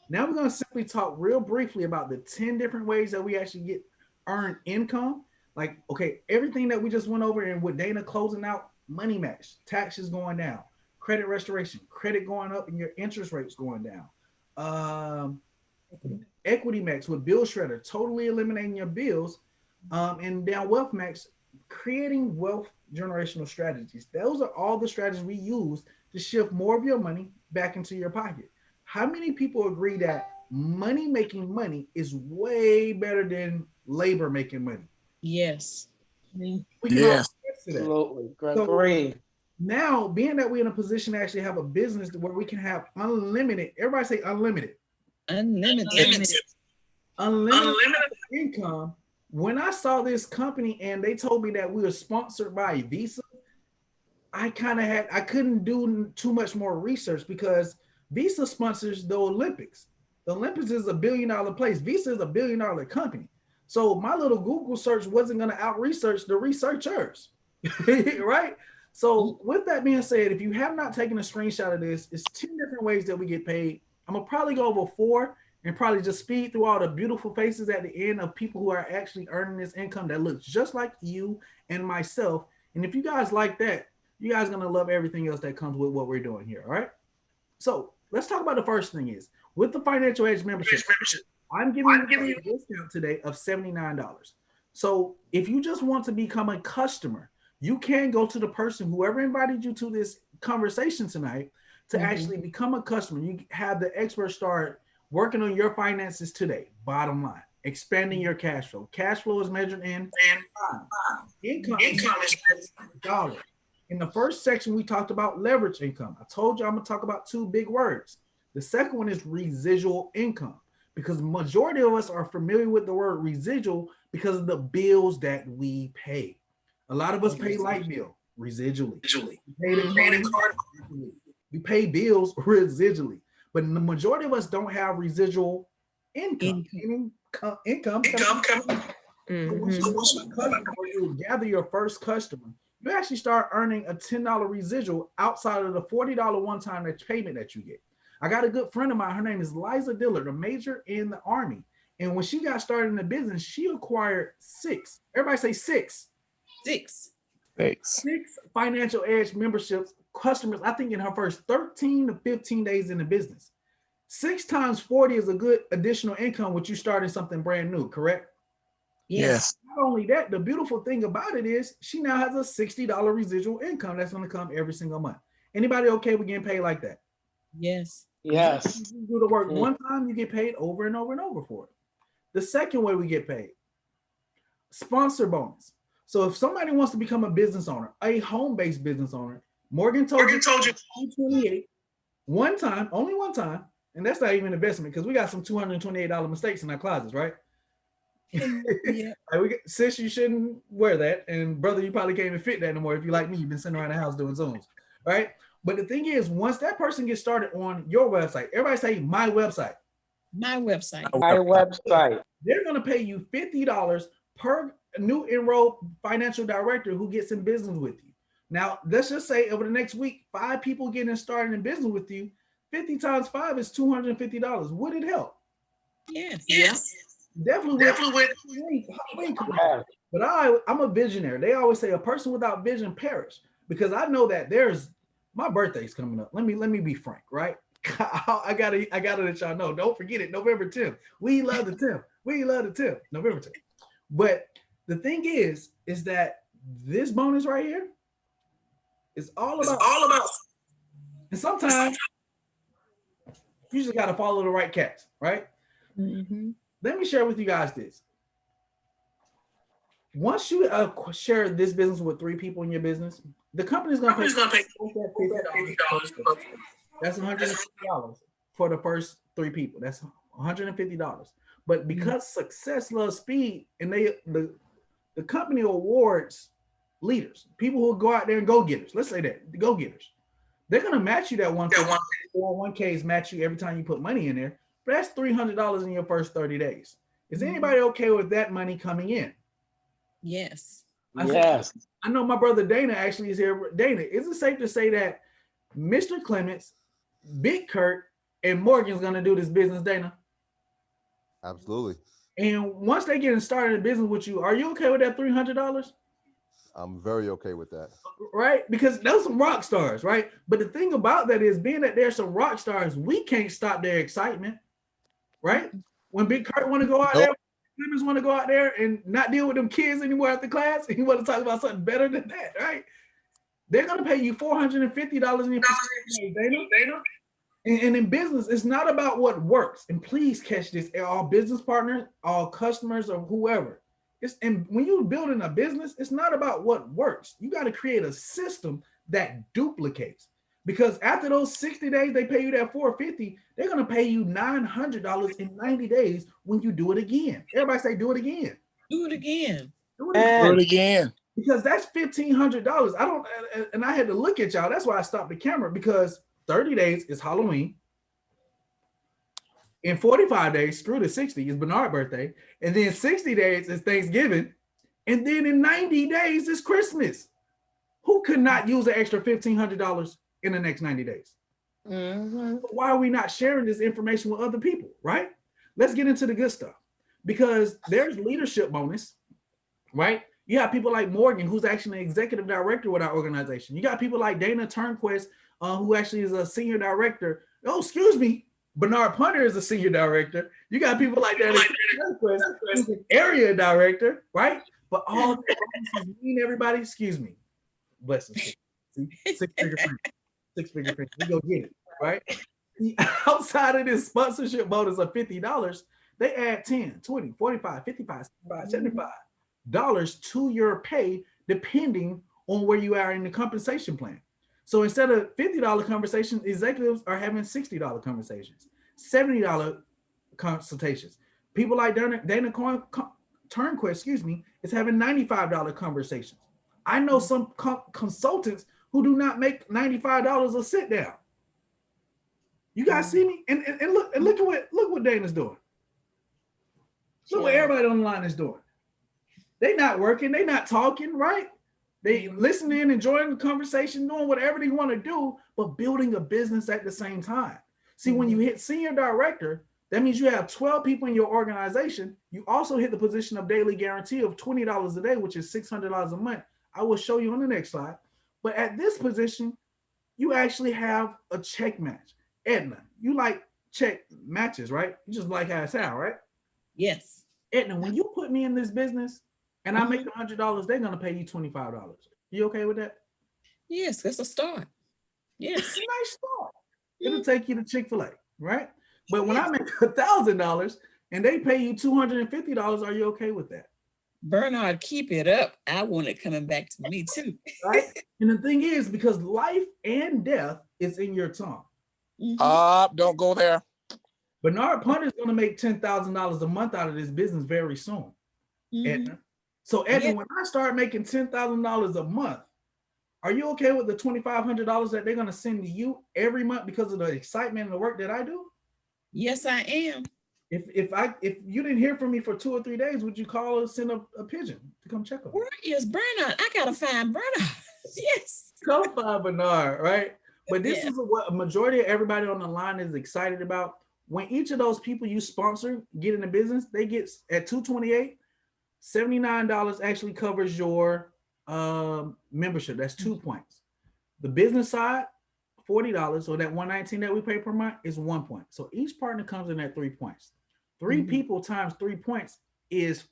Speaker 2: Now we're going to simply talk real briefly about the 10 different ways that we actually earn income. Like, okay, everything that we just went over and with Dana closing out, money match, taxes going down, credit restoration, credit going up, and your interest rates going down. Equity max with bill shredder, totally eliminating your bills, and down wealth max, creating wealth generational strategies. Those are all the strategies we use to shift more of your money back into your pocket. How many people agree that money making money is way better than labor making money?
Speaker 9: Yes.
Speaker 10: Yes.
Speaker 7: Absolutely. Great.
Speaker 2: So now, being that we're in a position to actually have a business where we can have unlimited, everybody say unlimited. Unlimited income. When I saw this company and they told me that we were sponsored by Visa, I couldn't do too much more research because Visa sponsors the Olympics. The Olympics is $1 billion place. Visa is $1 billion company. So my little Google search wasn't going to out-research the researchers, right? So with that being said, if you have not taken a screenshot of this, it's 10 different ways that we get paid. I'm going to probably go over 4 and probably just speed through all the beautiful faces at the end of people who are actually earning this income that looks just like you and myself. And if you guys like that, you guys are going to love everything else that comes with what we're doing here, all right? So let's talk about the first thing is, with the Financial Edge membership, I'm giving you a discount today of $79. So if you just want to become a customer, you can go to the person, whoever invited you to this conversation tonight, to actually become a customer. You have the expert start working on your finances today. Bottom line, expanding your cash flow. Cash flow is measured in time. Income is dollars. In the first section, we talked about leverage income. I told you I'm going to talk about 2 big words. The second one is residual income, because the majority of us are familiar with the word residual because of the bills that we pay. A lot of us pay light bill residually. We pay bills residually, but the majority of us don't have residual income. Income coming. You gather your first customer, you actually start earning a $10 residual outside of the $40 one-time payment that you get. I got a good friend of mine. Her name is Liza Dillard, a major in the Army. And when she got started in the business, she acquired 6. Everybody say 6.
Speaker 9: 6
Speaker 2: Financial Edge memberships, customers, I think in her first 13 to 15 days in the business. 6 times 40 is a good additional income when you starting something brand new, correct?
Speaker 10: Yes.
Speaker 2: Not only that, the beautiful thing about it is she now has a $60 residual income that's going to come every single month. Anybody okay with getting paid like that?
Speaker 9: Yes.
Speaker 7: Yes.
Speaker 2: You do the work one time, you get paid over and over and over for it. The second way we get paid, sponsor bonus. So if somebody wants to become a business owner, a home-based business owner, Morgan told you 228 one time, only one time, and that's not even investment because we got some $228 mistakes in our closets, right? Yeah. Sis, you shouldn't wear that, and brother, you probably can't even fit that anymore. If you like me, you've been sitting around the house doing Zooms, right? But the thing is, once that person gets started on your website, everybody say my website.
Speaker 9: My website.
Speaker 7: My website.
Speaker 2: They're going to pay you $50 per new enrolled financial director who gets in business with you. Now, let's just say over the next week, 5 people getting started in business with you. 50 times 5 is $250. Would it help?
Speaker 9: Yes.
Speaker 2: Definitely. But I'm a visionary. They always say a person without vision perish, because I know that my birthday's coming up. Let me be frank, right? I gotta let y'all know. Don't forget it. November 10th. We love the 10th. November 10th. But The thing is that this bonus right here is all about. And sometimes you just got to follow the right cats, right?
Speaker 9: Mm-hmm.
Speaker 2: Let me share with you guys this. Once you share this business with 3 people in your business, the company's going to pay $50. That's $150 for the first 3 people. That's $150. But because success loves speed, and the company awards leaders, people who go out there and go getters. Let's say that the go getters. They're gonna match you that 401ks match you every time you put money in there. But that's $300 in your first 30 days. Is anybody okay with that money coming in?
Speaker 9: Yes.
Speaker 7: Yes.
Speaker 2: I know my brother Dana actually is here. Dana, is it safe to say that Mr. Clements, Big Kurt, and Morgan's gonna do this business, Dana?
Speaker 11: Absolutely.
Speaker 2: And once they get started in business with you, are you okay with that $300?
Speaker 11: I'm very okay with that.
Speaker 2: Right? Because those some rock stars, right? But the thing about that is, being that there's some rock stars, we can't stop their excitement, right? When Big Kurt want to go out there, Clemens want to go out there and not deal with them kids anymore after class, and he want to talk about something better than that, right? They're gonna pay you $450 in your Dana. And in business, it's not about what works. And please catch this, all business partners, all customers, or whoever. And when you're building a business, it's not about what works. You got to create a system that duplicates. Because after those 60 days, they pay you that $450, they're going to pay you $900 in 90 days when you do it again. Everybody say, do it again.
Speaker 9: Do it again.
Speaker 10: Do it again.
Speaker 2: Because that's $1,500. I had to look at y'all. That's why I stopped the camera, because 30 days is Halloween. In 45 days, screw the 60, is Bernard's birthday. And then 60 days is Thanksgiving. And then in 90 days is Christmas. Who could not use an extra $1,500 in the next 90 days? Why are we not sharing this information with other people, right? Let's get into the good stuff. Because there's leadership bonus, right? You have people like Morgan, who's actually an executive director with our organization. You got people like Dana Turnquist, who actually is a senior director. Oh, excuse me. Bernard Punter is a senior director. You got people like that, who's an area director, right? But all the bonuses mean everybody, excuse me. Bless them. Six-figure print. We go get it, right? Outside of this sponsorship bonus of $50, they add $10, $20, $45, $55, $75 to your pay, depending on where you are in the compensation plan. So instead of $50 conversations, executives are having $60 conversations, $70 consultations. People like Dana Turnquist, is having $95 conversations. I know some consultants who do not make $95 a sit down. You guys see me? And look what Dana's doing. Look what everybody on the line is doing. They're not working, they're not talking, right? They listening, enjoying the conversation, doing whatever they want to do, but building a business at the same time. See, when you hit senior director, that means you have 12 people in your organization. You also hit the position of daily guarantee of $20 a day, which is $600 a month. I will show you on the next slide. But at this position, you actually have a check match. Edna, you like check matches, right? You just like how it sounds, right?
Speaker 9: Yes.
Speaker 2: Edna, when you put me in this business, and I make $100, they're gonna pay you $25. You okay with that?
Speaker 9: Yes, that's a start. Yes.
Speaker 2: It's a nice start. It'll take you to Chick-fil-A, right? But when I make $1,000 and they pay you $250, are you okay with that?
Speaker 9: Bernard, keep it up. I want it coming back to me too.
Speaker 2: Right? And the thing is, because life and death is in your tongue.
Speaker 10: Don't go there.
Speaker 2: Bernard Punter is gonna make $10,000 a month out of this business very soon. Edna. So Edna, when I start making $10,000 a month, are you okay with the $2,500 that they're going to send to you every month because of the excitement and the work that I do?
Speaker 9: Yes, I am.
Speaker 2: If you didn't hear from me for 2 or 3 days, would you call or send a pigeon to come check on me?
Speaker 9: Where is Bernard? I gotta find Bernard. Yes.
Speaker 2: Come find Bernard, right? But this is what a majority of everybody on the line is excited about. When each of those people you sponsor get in the business, they get at $228. $79 actually covers your membership. That's 2 points. The business side, $40. So that $119 that we pay per month is 1 point. So each partner comes in at 3 points. 3 people times 3 points is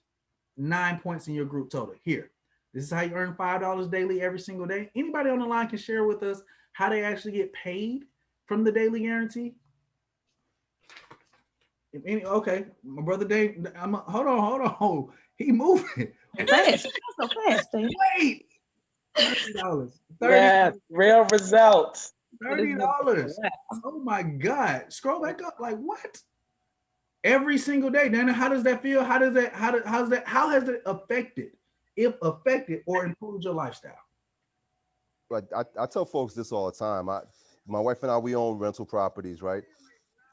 Speaker 2: 9 points in your group total. Here, this is how you earn $5 daily every single day. Anybody on the line can share with us how they actually get paid from the daily guarantee. Okay, my brother Dave, hold on. He moving.
Speaker 5: Fast. So fast, Dave.
Speaker 2: Wait. $30.
Speaker 7: Yeah, real results.
Speaker 2: $30. Oh my God. Scroll back up. Like what? Every single day. Dana, how does that feel? How has it affected, if affected, or improved your lifestyle?
Speaker 11: But I tell folks this all the time. My wife and I, we own rental properties, right?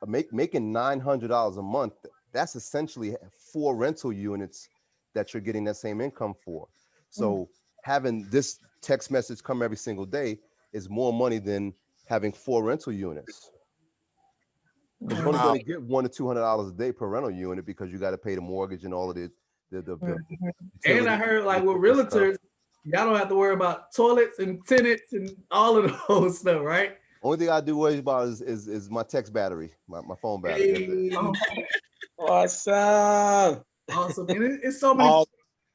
Speaker 11: Making $900 a month, that's essentially 4 rental units that you're getting that same income for. So having this text message come every single day is more money than having 4 rental units. You're only going to get $100 to $200 a day per rental unit because you got to pay the mortgage and all of the
Speaker 2: and I heard like with realtors, y'all don't have to worry about toilets and tenants and all of those stuff, right?
Speaker 11: Only thing I do worry about is my text battery, my phone battery.
Speaker 2: Hey.
Speaker 7: Awesome.
Speaker 2: And it's so many.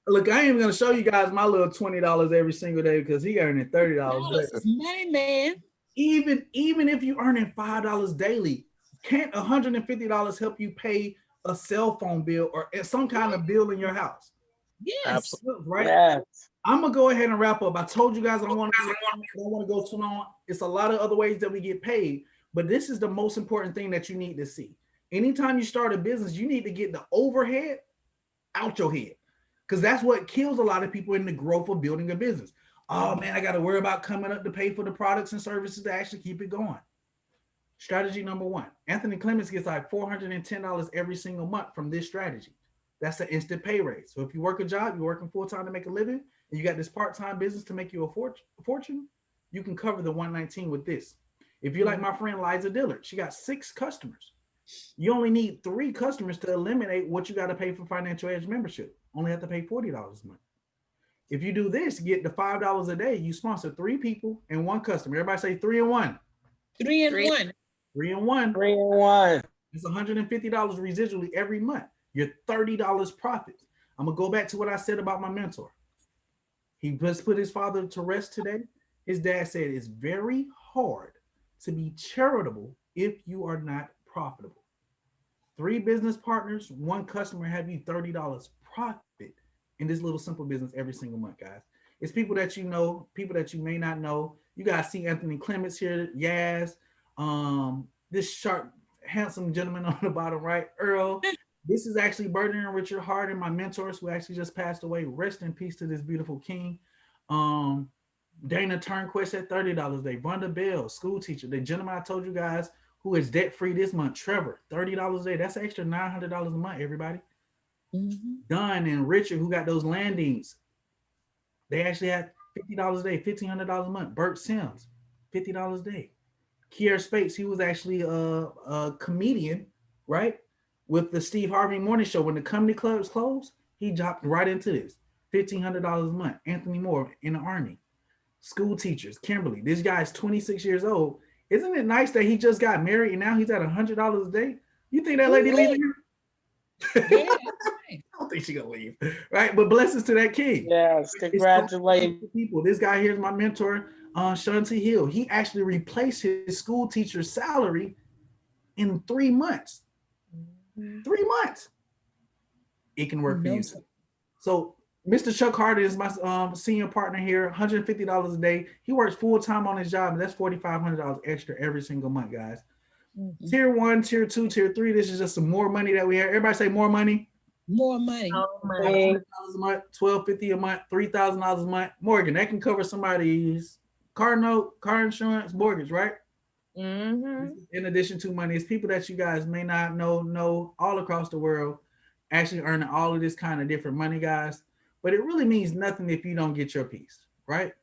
Speaker 2: Look, I ain't even gonna show you guys my little $20 every single day because he earning $30.
Speaker 9: Money, man.
Speaker 2: Even if you earning $5 daily, can't $150 help you pay a cell phone bill or some kind of bill in your house?
Speaker 9: Yes.
Speaker 2: Absolutely. Right.
Speaker 7: Yes.
Speaker 2: I'm gonna go ahead and wrap up. I told you guys I don't want to go too long. It's a lot of other ways that we get paid, but this is the most important thing that you need to see. Anytime you start a business, you need to get the overhead out your head, because that's what kills a lot of people in the growth of building a business. Oh man, I got to worry about coming up to pay for the products and services to actually keep it going. Strategy number 1. Anthony Clements gets like $410 every single month from this strategy. That's an instant pay raise. So if you work a job, you're working full-time to make a living, and you got this part-time business to make you a fortune, you can cover the 119 with this. If you're like my friend Liza Dillard, she got 6 customers. You only need 3 customers to eliminate what you got to pay for Financial Edge membership. Only have to pay $40 a month. If you do this, get the $5 a day, you sponsor 3 people and 1 customer. Everybody say 3 and 1.
Speaker 9: 3 and 1.
Speaker 2: 3 and 1.
Speaker 7: 3 and 1.
Speaker 2: It's $150 residually every month. Your $30 profit. I'm gonna go back to what I said about my mentor. He just put his father to rest today. His dad said it's very hard to be charitable if you are not profitable. 3 business partners, 1 customer have you $30 profit in this little simple business every single month, guys. It's people that you know, people that you may not know. You guys see Anthony Clements here, Yaz, this sharp, handsome gentleman on the bottom right, Earl. This is actually Burden and Richard Harden, my mentors who actually just passed away. Rest in peace to this beautiful king. Dana Turnquist at $30 a day. Vonda Bell, school teacher. The gentleman I told you guys who is debt-free this month, Trevor, $30 a day. That's an extra $900 a month, everybody. Dunn and Richard, who got those landings, they actually had $50 a day, $1,500 a month. Bert Sims, $50 a day. Kier Spates, he was actually a comedian, right? With the Steve Harvey Morning Show. When the comedy clubs closed, he dropped right into this. $1,500 a month. Anthony Moore in the Army. School teachers, Kimberly. This guy is 26 years old. Isn't it nice that he just got married and now he's at $100 a day? You think that lady leaving here?
Speaker 9: Yeah.
Speaker 2: I don't think she's gonna leave, right? But blessings to that king.
Speaker 7: Yes, congratulations.
Speaker 2: People. This guy here is my mentor, Shanti Hill. He actually replaced his school teacher's salary in 3 months. 3 months. It can work for you. So Mr. Chuck Harden is my senior partner here, $150 a day. He works full-time on his job, and that's $4,500 extra every single month, guys. Tier 1, tier 2, tier 3, this is just some more money that we have. Everybody say more money.
Speaker 9: More money.
Speaker 2: $100 a month, $1,250 a month, $3,000 a month. Morgan, that can cover somebody's car note, car insurance, mortgage, right? In addition to money, it's people that you guys may not know all across the world actually earning all of this kind of different money, guys. But it really means nothing if you don't get your piece, right?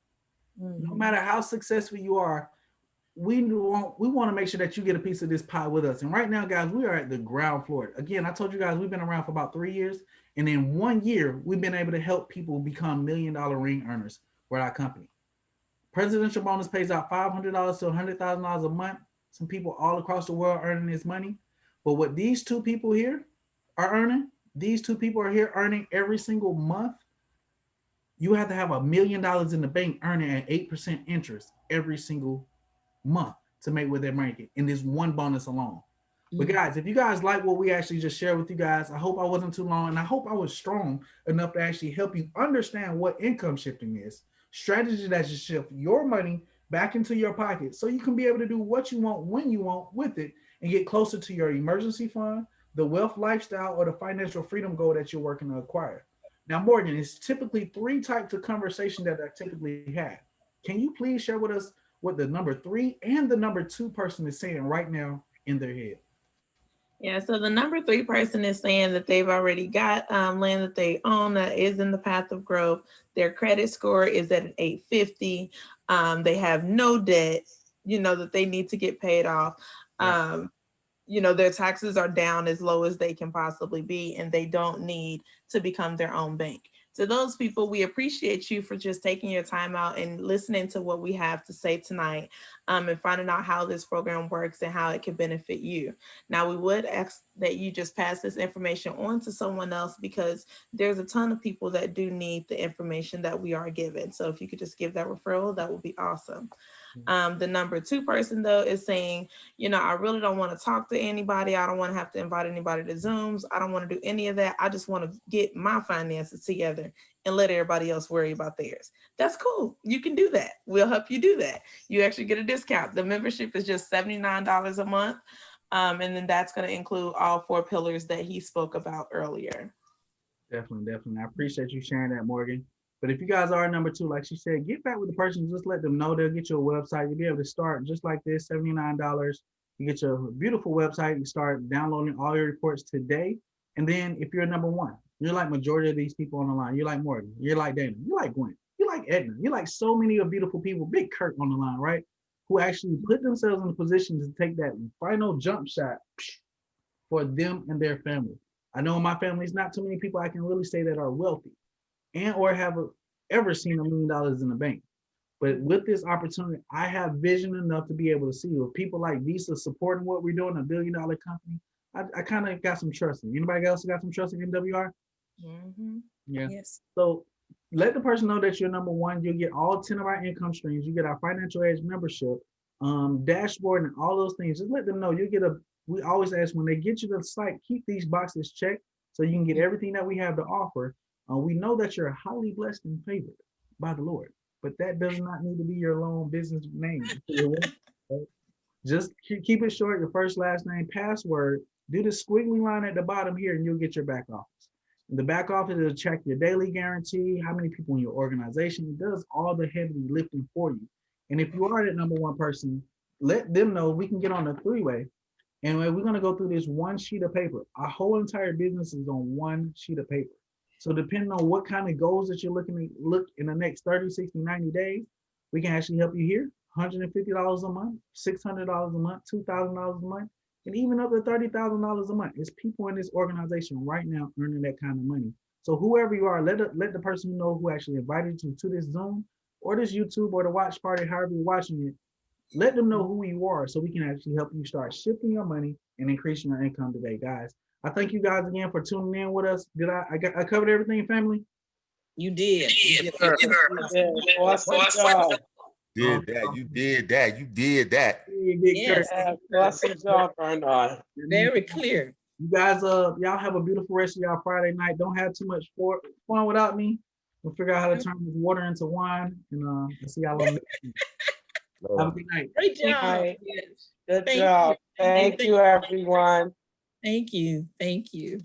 Speaker 2: No matter how successful you are, we want to make sure that you get a piece of this pie with us. And right now, guys, we are at the ground floor. Again, I told you guys we've been around for about 3 years. And in 1 year, we've been able to help people become $1 million ring earners with our company. Presidential bonus pays out $500 to $100,000 a month. Some people all across the world earning this money. But what these 2 people here are earning, these two people are here earning every single month, you have to have $1 million in the bank earning at 8% interest every single month to make what they're making in this one bonus alone. But guys, if you guys like what we actually just shared with you guys, I hope I wasn't too long, and I hope I was strong enough to actually help you understand what income shifting is. Strategy that should shift your money back into your pocket so you can be able to do what you want when you want with it and get closer to your emergency fund, the wealth lifestyle, or the financial freedom goal that you're working to acquire. Now, Morgan, it's typically 3 types of conversation that I typically have. Can you please share with us what the number 3 and the number 2 person is saying right now in their head?
Speaker 5: Yeah, so the number 3 person is saying that they've already got land that they own that is in the path of growth. Their credit score is at an 850. They have no debt, that they need to get paid off. Their taxes are down as low as they can possibly be, and they don't need to become their own bank. To those people, we appreciate you for just taking your time out and listening to what we have to say tonight, and finding out how this program works and how it can benefit you. Now, we would ask that you just pass this information on to someone else, because there's a ton of people that do need the information that we are given. So if you could just give that referral, that would be awesome. The number 2 person, though, is saying, I really don't want to talk to anybody. I don't want to have to invite anybody to Zooms. I don't want to do any of that. I just want to get my finances together and let everybody else worry about theirs. That's cool. You can do that. We'll help you do that. You actually get a discount. The membership is just $79 a month. And then that's going to include all 4 pillars that he spoke about earlier.
Speaker 2: Definitely. I appreciate you sharing that, Morgan. But if you guys are number 2, like she said, get back with the person. Just let them know. They'll get you a website. You'll be able to start just like this, $79. You get your beautiful website. You start downloading all your reports today. And then if you're number 1, you're like majority of these people on the line. You're like Morgan. You're like Dana. You're like Gwen. You're like Edna. You're like so many of beautiful people. Big Kurt on the line, right? Who actually put themselves in a position to take that final jump shot for them and their family. I know in my family, it's not too many people I can really say that are wealthy and or have ever seen $1 million in the bank. But with this opportunity, I have vision enough to be able to see with people like Visa supporting what we're doing, $1 billion company. I kind of got some trust in. Anybody else got some trust in MWR?
Speaker 5: Mm-hmm.
Speaker 2: Yeah.
Speaker 9: Yes.
Speaker 2: So let the person know that you're number 1. You'll get all 10 of our income streams. You get our financial edge membership, dashboard, and all those things. Just let them know. You get we always ask when they get you to the site, keep these boxes checked so you can get everything that we have to offer. We know that you're highly blessed and favored by the Lord, but that does not need to be your long business name. Just keep it short, your first, last name, password. Do the squiggly line at the bottom here, and you'll get your back office. And the back office will check your daily guarantee, how many people in your organization. It does all the heavy lifting for you. And if you are that number 1 person, let them know we can get on a 3-way. And we're going to go through this 1 sheet of paper. Our whole entire business is on 1 sheet of paper. So depending on what kind of goals that you're looking to look in the next 30, 60, 90 days, we can actually help you here. $150 a month, $600 a month, $2,000 a month, and even up to $30,000 a month. It's people in this organization right now earning that kind of money. So whoever you are, let the person know who actually invited you to this Zoom or this YouTube or the watch party, however you're watching it. Let them know who you are so we can actually help you start shifting your money and increasing your income today, guys. I thank you guys again for tuning in with us. Did I covered everything, family?
Speaker 9: You did.
Speaker 7: You did. Awesome job.
Speaker 6: Did that. You did that. You did that.
Speaker 9: Yes.
Speaker 7: Awesome job, Bernard.
Speaker 9: Very clear.
Speaker 2: You guys, y'all have a beautiful rest of y'all Friday night. Don't have too much fun without me. We'll figure out how to turn this water into wine and see how long. Have a good night.
Speaker 9: Great job.
Speaker 7: Right. Good job. Thank you, everyone.
Speaker 9: Thank you. Thank you.